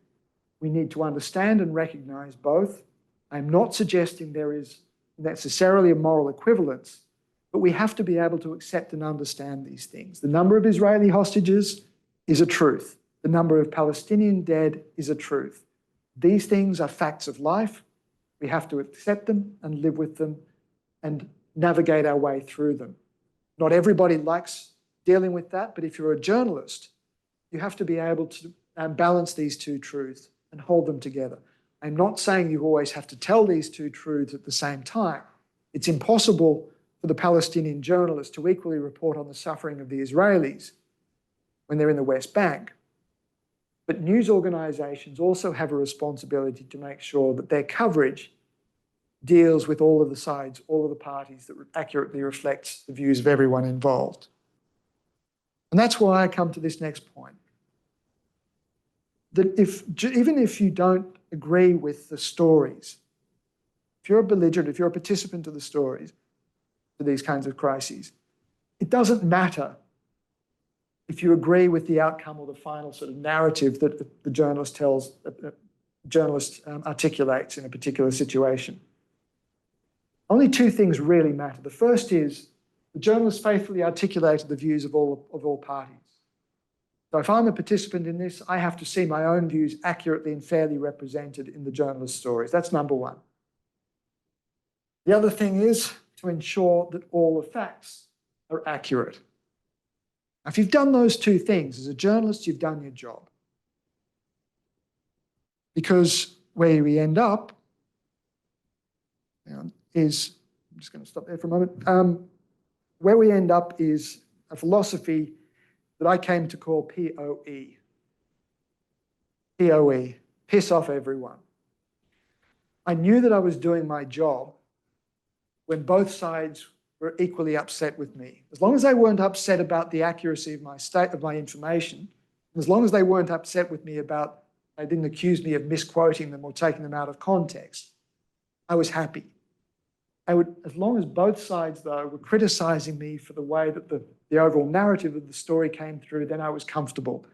We need to understand and recognize both. I'm not suggesting there is necessarily a moral equivalence, but But we have to be able to accept and understand these things. The number of Israeli hostages is a truth. The number of Palestinian dead is a truth. These things are facts of life. We have to accept them and live with them and navigate our way through them. Not everybody likes dealing with that, but if you're a journalist, you have to be able to balance these two truths and hold them together. I'm not saying you always have to tell these two truths at the same time. It's impossible for the Palestinian journalists to equally report on the suffering of the Israelis when they're in the West Bank. But news organizations also have a responsibility to make sure that their coverage deals with all of the sides, all of the parties, that accurately reflects the views of everyone involved. And that's why I come to this next point. That even if you don't agree with the stories, if you're a belligerent, if you're a participant of the stories, to these kinds of crises, it doesn't matter if you agree with the outcome or the final sort of narrative that the journalist articulates in a particular situation. Only two things really matter. The first is the journalist faithfully articulated the views of all parties. So if I'm a participant in this, I have to see my own views accurately and fairly represented in the journalist's stories. That's number one. The other thing is to ensure that all the facts are accurate. Now, if you've done those two things, as a journalist, you've done your job. Because where we end up is, I'm just going to stop there for a moment, where we end up is a philosophy that I came to call POE. POE, piss off everyone. I knew that I was doing my job when both sides were equally upset with me. As long as they weren't upset about the accuracy of my information, and as long as they weren't upset with me about, they didn't accuse me of misquoting them or taking them out of context, I was happy. As long as both sides, though, were criticizing me for the way that the overall narrative of the story came through, then I was comfortable.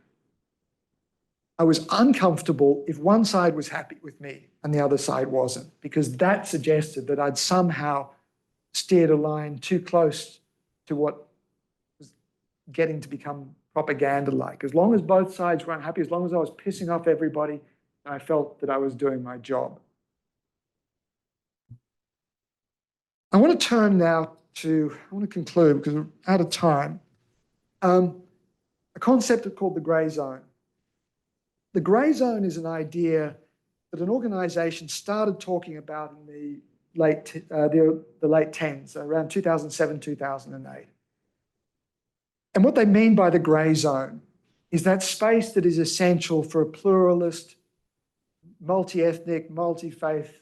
I was uncomfortable if one side was happy with me and the other side wasn't, because that suggested that I'd somehow steered a line too close to what was getting to become propaganda-like. As long as both sides were unhappy, as long as I was pissing off everybody, I felt that I was doing my job. I want to turn now to, I want to conclude because we're out of time, a concept called the grey zone. The grey zone is an idea that an organization started talking about in the late 10s, around 2007, 2008. And what they mean by the grey zone is that space that is essential for a pluralist, multi-ethnic, multi-faith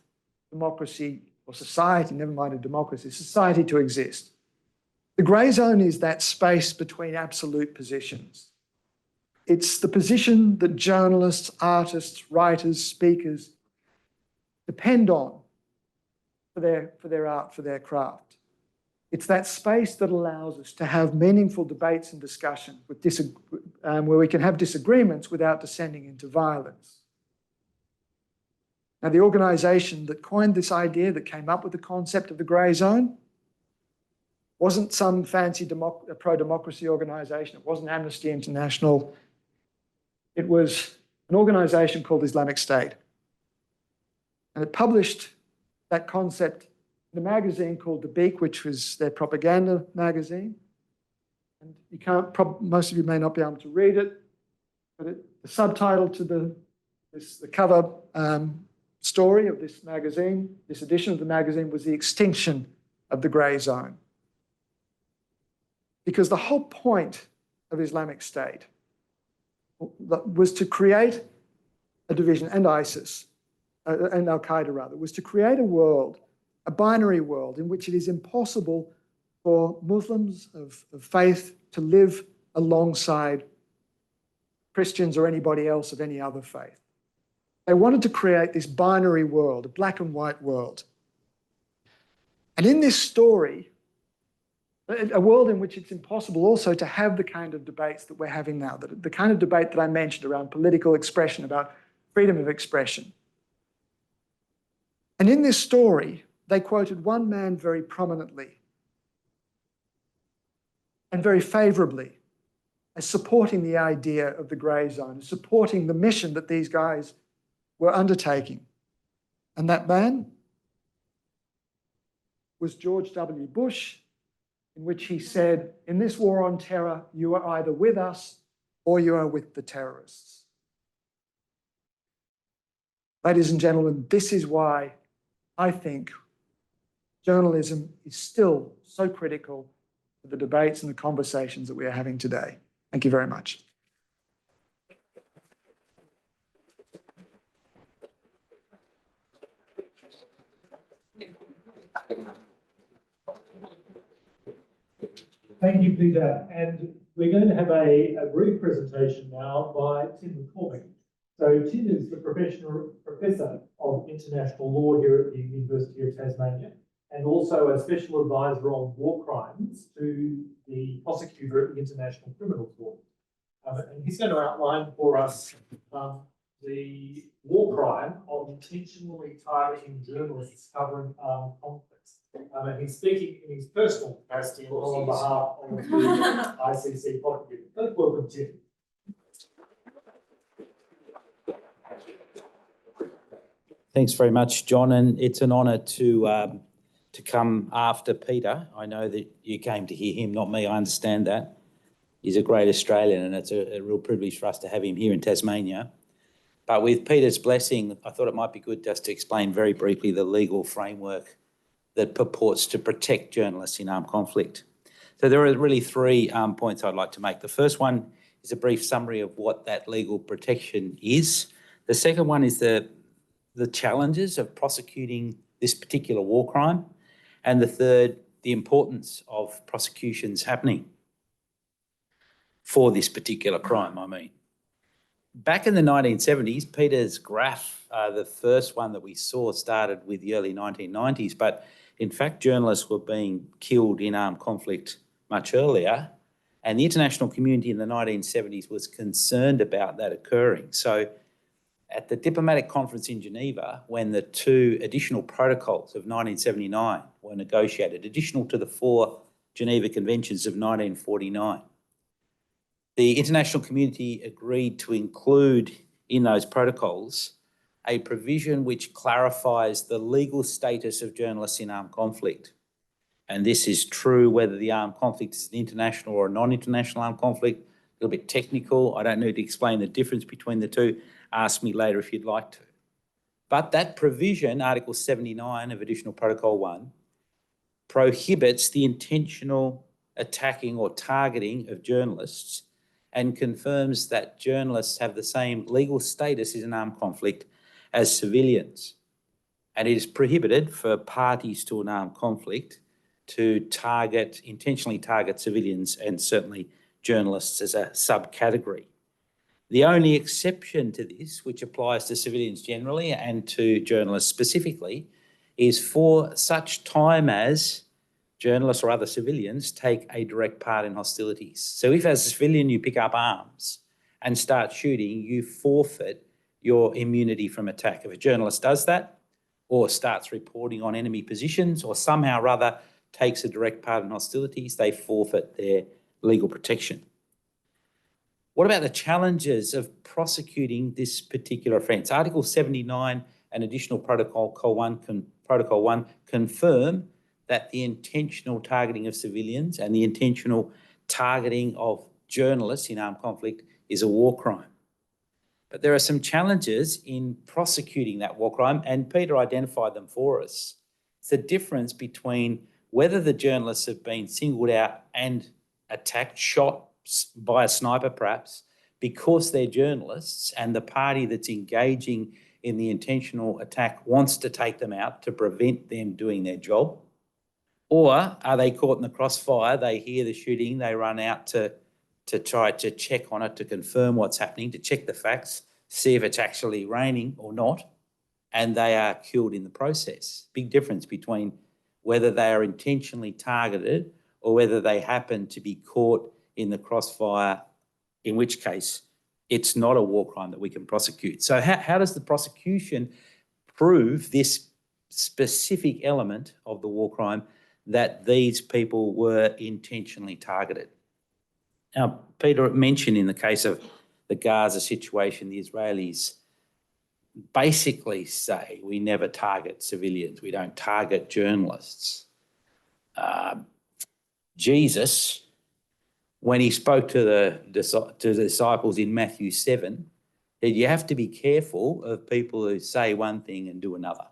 democracy or society, never mind a democracy, society to exist. The grey zone is that space between absolute positions. It's the position that journalists, artists, writers, speakers depend on for their art, for their craft. It's that space that allows us to have meaningful debates and discussion where we can have disagreements without descending into violence. Now, the organisation that coined this idea, that came up with the concept of the grey zone, wasn't some fancy pro-democracy organisation. It wasn't Amnesty International. It was an organisation called Islamic State. And it published that concept in a magazine called The Beak, which was their propaganda magazine. And you can't, most of you may not be able to read it, but the subtitle to the cover story of this magazine, this edition of the magazine, was The Extinction of the Grey Zone. Because the whole point of Islamic State was to create a division, and ISIS, and Al-Qaeda rather, was to create a world, a binary world, in which it is impossible for Muslims of faith to live alongside Christians or anybody else of any other faith. They wanted to create this binary world, a black and white world. And in this story, a world in which it's impossible also to have the kind of debates that we're having now, the kind of debate that I mentioned around political expression, about freedom of expression. And in this story, they quoted one man very prominently, and very favourably as supporting the idea of the grey zone, as supporting the mission that these guys were undertaking. And that man was George W. Bush, in which he said, in this war on terror, you are either with us or you are with the terrorists. Ladies and gentlemen, this is why I think journalism is still so critical to the debates and the conversations that we are having today. Thank you very much. Thank you, Peter. And we're going to have a brief presentation now by Tim McCormick. So Tim is the professor of international law here at the University of Tasmania, and also a special advisor on war crimes to the prosecutor at the International Criminal Court. And he's going to outline for us the war crime of intentionally targeting journalists covering armed conflicts. And he's speaking in his personal capacity and on behalf of the ICC prosecutor. Let's welcome Tim. Thanks very much, John, and it's an honour to come after Peter. I know that you came to hear him, not me. I understand that. He's a great Australian, and it's a real privilege for us to have him here in Tasmania. But with Peter's blessing, I thought it might be good just to explain very briefly the legal framework that purports to protect journalists in armed conflict. So there are really three points I'd like to make. The first one is a brief summary of what that legal protection is. The second one is the challenges of prosecuting this particular war crime. And the third, the importance of prosecutions happening for this particular crime, I mean. Back in the 1970s, Peter's graph, the first one that we saw, started with the early 1990s, but in fact, journalists were being killed in armed conflict much earlier, and the international community in the 1970s was concerned about that occurring. So at the diplomatic conference in Geneva, when the two additional protocols of 1979 were negotiated, additional to the 4 Geneva Conventions of 1949, the international community agreed to include in those protocols a provision which clarifies the legal status of journalists in armed conflict. And this is true whether the armed conflict is an international or a non-international armed conflict. A little bit technical. I don't need to explain the difference between the two. Ask me later if you'd like to. But that provision, Article 79 of Additional Protocol 1, prohibits the intentional attacking or targeting of journalists and confirms that journalists have the same legal status in an armed conflict as civilians. And it is prohibited for parties to an armed conflict to intentionally target civilians, and certainly journalists as a subcategory. The only exception to this, which applies to civilians generally and to journalists specifically, is for such time as journalists or other civilians take a direct part in hostilities. So if as a civilian you pick up arms and start shooting, you forfeit your immunity from attack. If a journalist does that, or starts reporting on enemy positions, or somehow or other takes a direct part in hostilities, they forfeit their legal protection. What about the challenges of prosecuting this particular offence? Article 79 and Additional Protocol 1 confirm that the intentional targeting of civilians and the intentional targeting of journalists in armed conflict is a war crime. But there are some challenges in prosecuting that war crime, and Peter identified them for us. It's the difference between whether the journalists have been singled out and attacked, shot by a sniper perhaps, because they're journalists, and the party that's engaging in the intentional attack wants to take them out to prevent them doing their job. Or are they caught in the crossfire, they hear the shooting, they run out to try to check on it, to confirm what's happening, to check the facts, see if it's actually raining or not, and they are killed in the process. Big difference between whether they are intentionally targeted or whether they happen to be caught in the crossfire, in which case it's not a war crime that we can prosecute. So how does the prosecution prove this specific element of the war crime, that these people were intentionally targeted? Now, Peter mentioned in the case of the Gaza situation, the Israelis basically say we never target civilians, we don't target journalists. Jesus, when he spoke to the disciples in Matthew 7, said you have to be careful of people who say one thing and do another.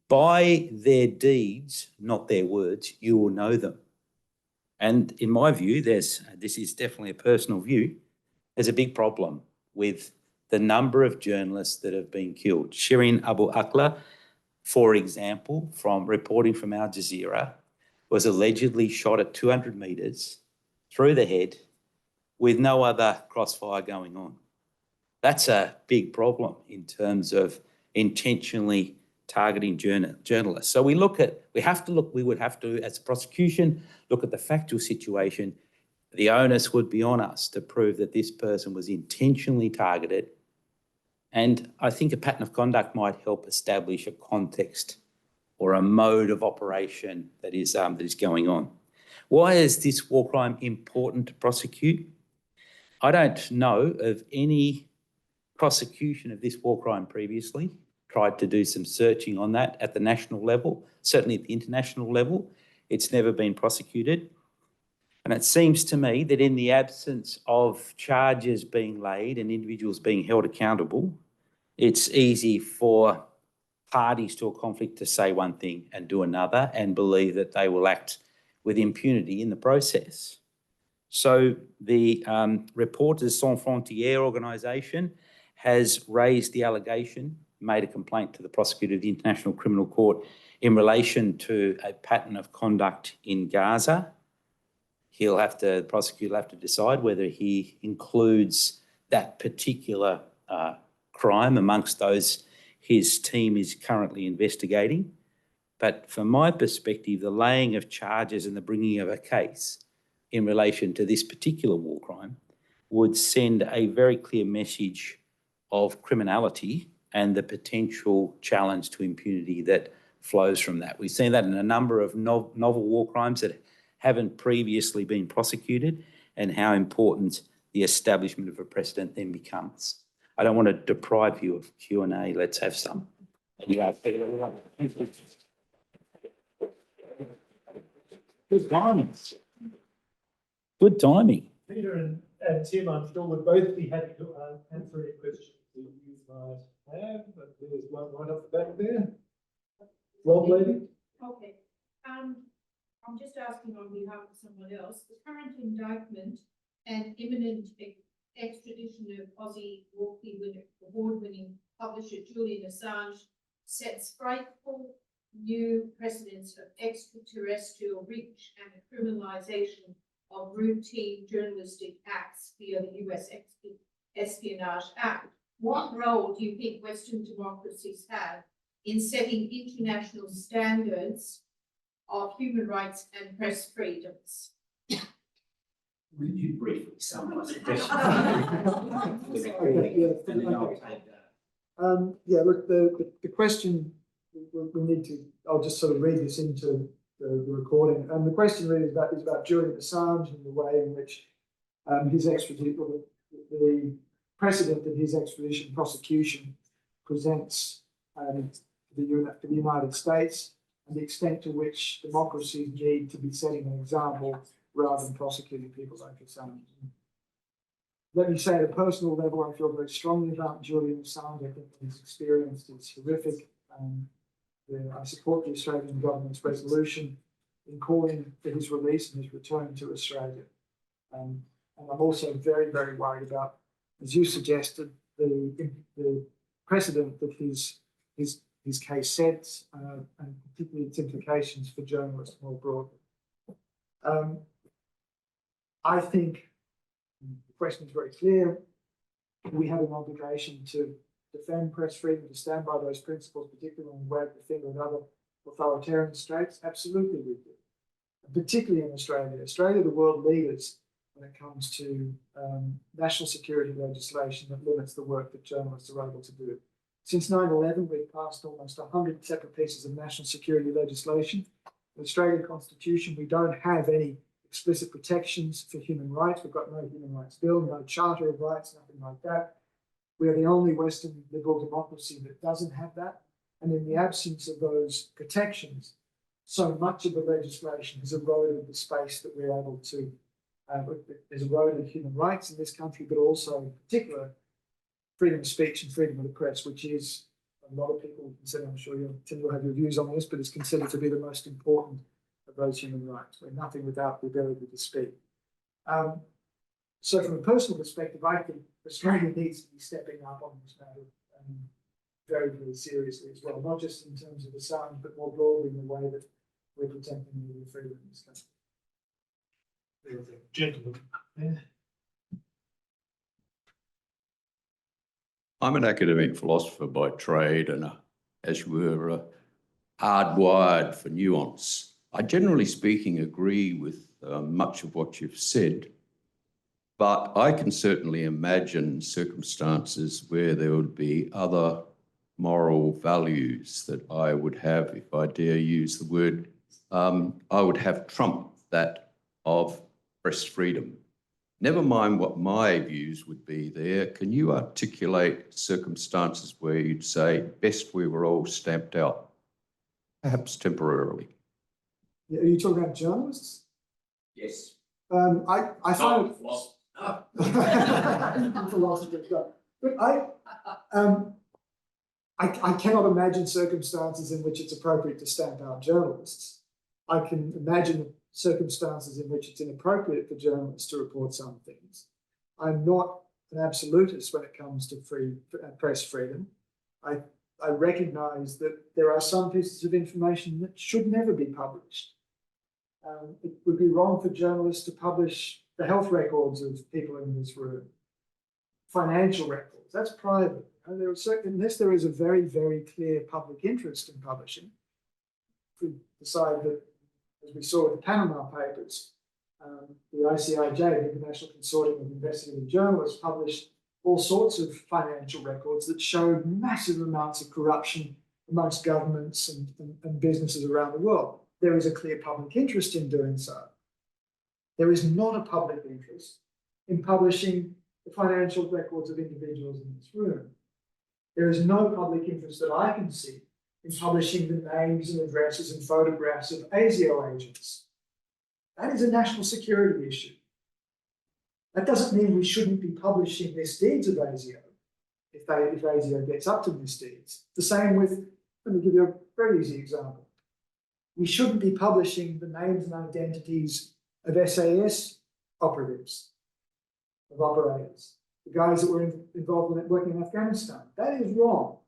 By their deeds, not their words, you will know them. And in my view, this is definitely a personal view, there's a big problem with the number of journalists that have been killed. Shireen Abu Akleh, for example, from reporting from Al Jazeera, was allegedly shot at 200 metres through the head with no other crossfire going on. That's a big problem in terms of intentionally targeting journalists. So we would have to, as a prosecution, look at the factual situation. The onus would be on us to prove that this person was intentionally targeted. And I think a pattern of conduct might help establish a context or a mode of operation that is going on. Why is this war crime important to prosecute? I don't know of any prosecution of this war crime previously. Tried to do some searching on that at the national level, certainly at the international level. It's never been prosecuted. And it seems to me that in the absence of charges being laid and individuals being held accountable, it's easy for parties to a conflict to say one thing and do another and believe that they will act with impunity in the process. So the Reporters Sans Frontières organisation has raised the allegation, made a complaint to the prosecutor of the International Criminal Court in relation to a pattern of conduct in Gaza. The prosecutor will have to decide whether he includes that particular crime amongst those his team is currently investigating. But from my perspective, the laying of charges and the bringing of a case in relation to this particular war crime would send a very clear message of criminality and the potential challenge to impunity that flows from that. We've seen that in a number of novel war crimes that haven't previously been prosecuted, and how important the establishment of a precedent then becomes. I don't want to deprive you of Q&A. Let's have some. Good timing. Good timing. Peter and Tim, I'm sure would both be happy to answer any questions that you might have, but there's one right off the back there. Rob lady. Okay. I'm just asking on behalf of someone else. The current indictment and imminent extradition of Aussie award-winning publisher Julian Assange sets frightful new precedents of extraterrestrial reach and the criminalisation of routine journalistic acts via the US Espionage Act. What role do you think Western democracies have in setting international standards of human rights and press freedoms? Would you briefly summarise the question? Yeah, look, the question, we need to, I'll just sort of read this into the recording. And the question really is about Julian Assange and the way in which his extradition, the precedent that his extradition prosecution presents to the United States, and the extent to which democracies need to be setting an example rather than prosecuting people like Assange. Let me say at a personal level, I feel very strongly about Julian Assange. I think his experience is horrific. I support the Australian government's resolution in calling for his release and his return to Australia. And I'm also very, very worried about, as you suggested, the precedent that his case sets, and particularly its implications for journalists more broadly. I think the question is very clear. We have an obligation to defend press freedom, to stand by those principles, particularly when we wag the finger at other authoritarian states. Absolutely we do. And particularly in Australia. Australia, the world leaders when it comes to national security legislation that limits the work that journalists are able to do. Since 9/11, we've passed almost 100 separate pieces of national security legislation. In the Australian Constitution, we don't have any explicit protections for human rights. We've got no human rights bill, no charter of rights, nothing like that. We are the only Western liberal democracy that doesn't have that. And in the absence of those protections, so much of the legislation has eroded the space that we're able to, has eroded human rights in this country, but also in particular, freedom of speech and freedom of the press, which is, a lot of people consider, I'm sure you'll have your views on this, but it's considered to be the most important of those human rights. We're nothing without the ability to speak. So from a personal perspective, I think Australia needs to be stepping up on this matter very, very seriously as well, not just in terms of the sound, but more broadly in the way that we're protecting media freedom in this country. There's a gentleman there. I'm an academic philosopher by trade and, as you were, hardwired for nuance. I generally speaking agree with much of what you've said, but I can certainly imagine circumstances where there would be other moral values that I would have, if I dare use the word, I would have trump that of press freedom. Never mind what my views would be there. Can you articulate circumstances where you'd say, best we were all stamped out, perhaps temporarily? Are you talking about journalists? Yes. I find philosophy, but I cannot imagine circumstances in which it's appropriate to stamp out journalists. I can imagine circumstances in which it's inappropriate for journalists to report some things. I'm not an absolutist when it comes to press freedom. I recognise that there are some pieces of information that should never be published. It would be wrong for journalists to publish the health records of people in this room, financial records. That's private. And there are certain, unless there is a very, very clear public interest in publishing, if we decide that, as we saw with the Panama Papers, the ICIJ, the International Consortium of Investigative Journalists, published all sorts of financial records that showed massive amounts of corruption amongst governments and businesses around the world. There is a clear public interest in doing so. There is not a public interest in publishing the financial records of individuals in this room. There is no public interest that I can see in publishing the names and addresses and photographs of ASIO agents. That is a national security issue. That doesn't mean we shouldn't be publishing misdeeds of ASIO if ASIO gets up to misdeeds. The same with, let me give you a very easy example. We shouldn't be publishing the names and identities of SAS operatives, of operators, the guys that were involved in working in Afghanistan. That is wrong.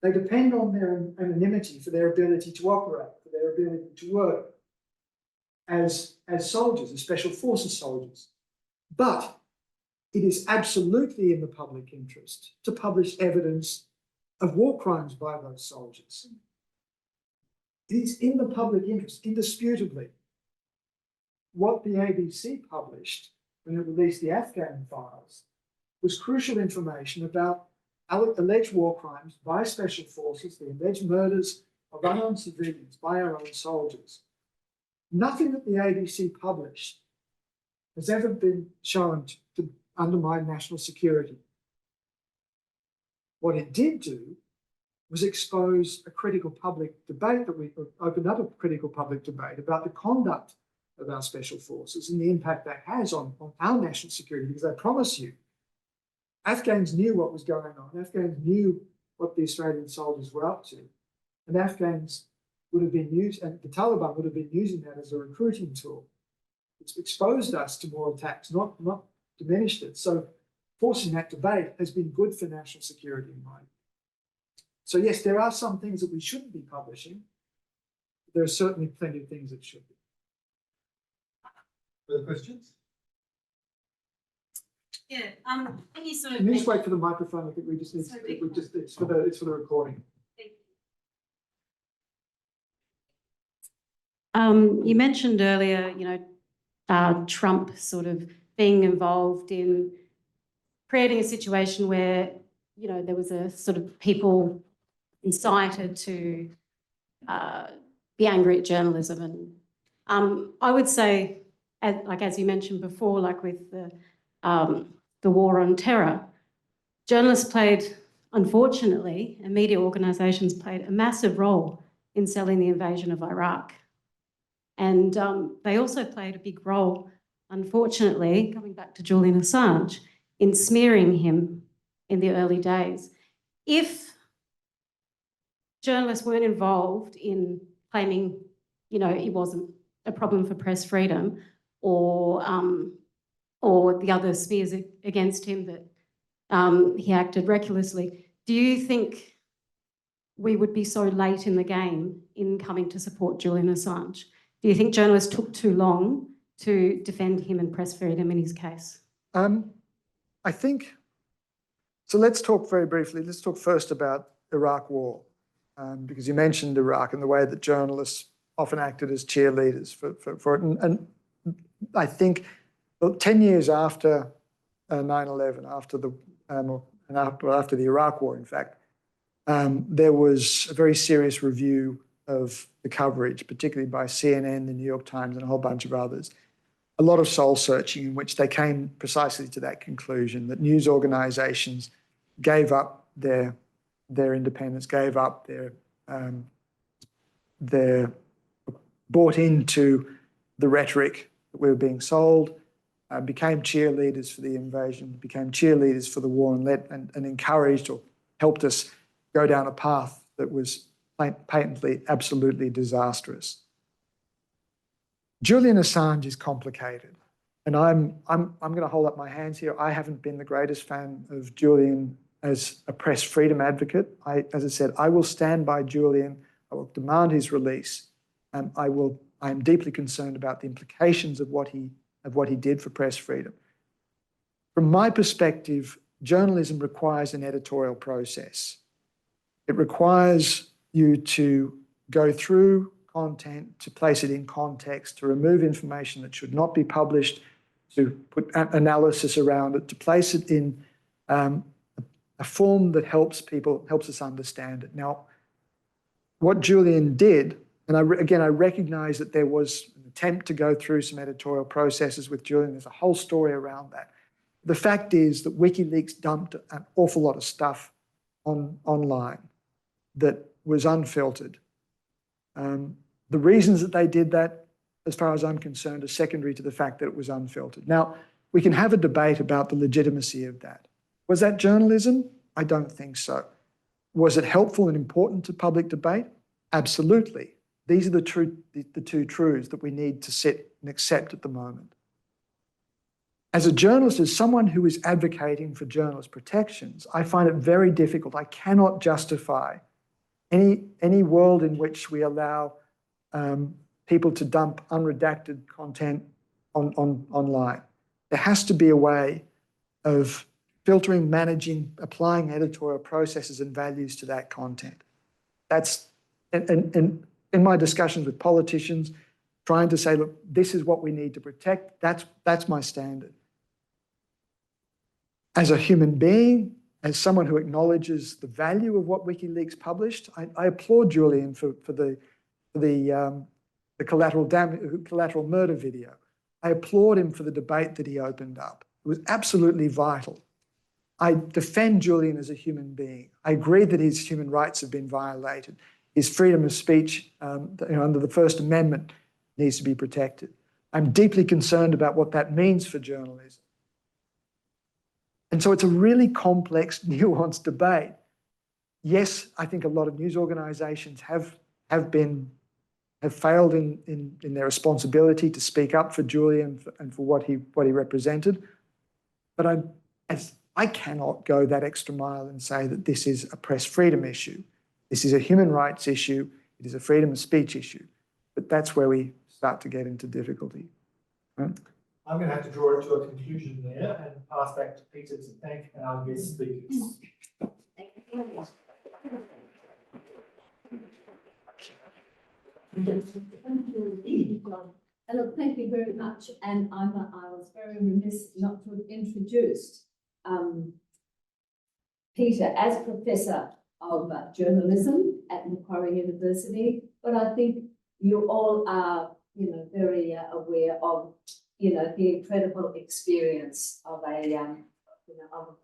They depend on their anonymity for their ability to operate, for their ability to work as soldiers, as special forces soldiers. But it is absolutely in the public interest to publish evidence of war crimes by those soldiers. It is in the public interest, indisputably. What the ABC published when it released the Afghan files was crucial information about alleged war crimes by special forces, the alleged murders of unarmed civilians by our own soldiers. Nothing that the ABC published has ever been shown to undermine national security. What it did do was expose a critical public debate that we opened up a critical public debate about the conduct of our special forces and the impact that has on our national security, because I promise you, Afghans knew what was going on. Afghans knew what the Australian soldiers were up to. And Afghans would have been used, and the Taliban would have been using that as a recruiting tool. It's exposed us to more attacks, not diminished it. So forcing that debate has been good for national security in mind. So yes, there are some things that we shouldn't be publishing. But there are certainly plenty of things that should be. Further questions? Yeah, can you sort of... Can you just wait for the microphone? I think we just need it's for the recording. You mentioned earlier, Trump sort of being involved in creating a situation where, there was a sort of people incited to be angry at journalism. And I would say as you mentioned before, like with the war on terror, journalists played, unfortunately, and media organisations played a massive role in selling the invasion of Iraq. And they also played a big role, unfortunately, coming back to Julian Assange, in smearing him in the early days. If journalists weren't involved in claiming, it wasn't a problem for press freedom, or the other smears against him that he acted recklessly, do you think we would be so late in the game in coming to support Julian Assange? Do you think journalists took too long to defend him and press freedom in his case? I think, so let's talk very briefly, let's talk first about Iraq war, because you mentioned Iraq and the way that journalists often acted as cheerleaders for it. And I think 10 years after 9/11, after the Iraq war, in fact, there was a very serious review of the coverage, particularly by CNN, the New York Times, and a whole bunch of others. A lot of soul searching in which they came precisely to that conclusion, that news organisations gave up their independence, gave up their bought into the rhetoric that we were being sold, became cheerleaders for the invasion, became cheerleaders for the war, and encouraged or helped us go down a path that was patently, absolutely disastrous. Julian Assange is complicated, and I'm going to hold up my hands here. I haven't been the greatest fan of Julian as a press freedom advocate. As I said, I will stand by Julian. I will demand his release, and I am deeply concerned about the implications of what he did for press freedom. From my perspective, journalism requires an editorial process. It requires you to go through content, to place it in context, to remove information that should not be published, to put analysis around it, to place it in a form that helps us understand it. Now, what Julian did, and I recognize that there was an attempt to go through some editorial processes with Julian. There's a whole story around that. The fact is that WikiLeaks dumped an awful lot of stuff online that was unfiltered. The reasons that they did that, as far as I'm concerned, are secondary to the fact that it was unfiltered. Now, we can have a debate about the legitimacy of that. Was that journalism? I don't think so. Was it helpful and important to public debate? Absolutely. These are the two truths that we need to sit and accept at the moment. As a journalist, as someone who is advocating for journalist protections, I find it very difficult. I cannot justify any world in which we allow people to dump unredacted content online. There has to be a way of filtering, managing, applying editorial processes and values to that content. That's in my discussions with politicians, trying to say, look, this is what we need to protect. That's my standard. As a human being, as someone who acknowledges the value of what WikiLeaks published, I applaud Julian for the collateral murder video. I applaud him for the debate that he opened up. It was absolutely vital. I defend Julian as a human being. I agree that his human rights have been violated. His freedom of speech under the First Amendment needs to be protected. I'm deeply concerned about what that means for journalism. And so it's a really complex, nuanced debate. Yes, I think a lot of news organisations have failed in their responsibility to speak up for Julian and for what he represented. But I cannot go that extra mile and say that this is a press freedom issue. This is a human rights issue. It is a freedom of speech issue. But that's where we start to get into difficulty. Right? I'm going to have to draw it to a conclusion there and pass back to Peter to thank our guest speakers. Look, thank you very much. And I was very remiss not to have introduced Peter as Professor of Journalism at Macquarie University. But I think you all are, very aware of you know, the incredible experience of a, you know, of a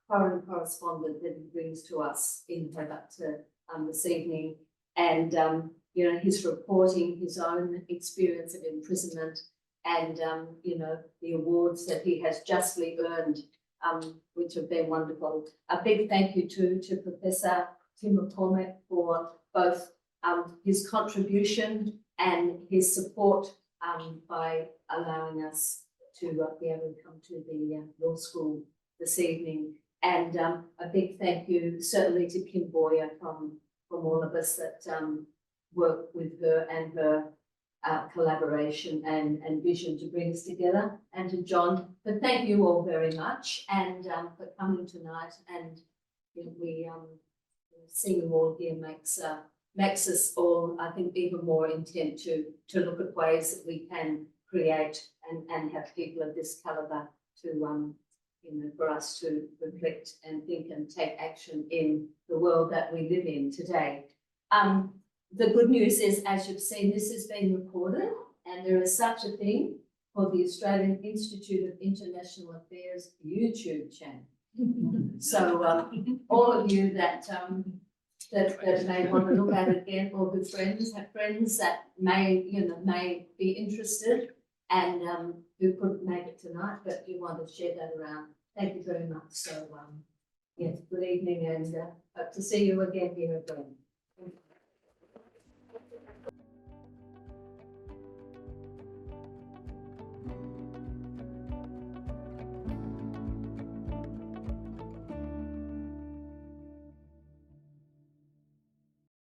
foreign correspondent that he brings to us in Hobart this evening. And, you know, his reporting his own experience of imprisonment and, you know, the awards that he has justly earned, which have been wonderful. A big thank you to Professor Tim McCormack for both his contribution and his support by allowing us to be able to come to the law school this evening. And a big thank you certainly to Kim Boyer from all of us that work with her and her collaboration and vision to bring us together, and to John. But thank you all very much, and for coming tonight. And you know, we seeing you all here makes us all, I think, even more intent to look at ways that we can create and have people of this caliber to you know, for us to reflect and think and take action in the world that we live in today. The good news is, as you've seen, this has been recorded, and there is such a thing called the Australian Institute of International Affairs YouTube channel. So all of you that may want to look at it again, or who have friends that may be interested and who couldn't make it tonight, but you want to share that around. Thank you very much. So yes, good evening, and hope to see you again here again.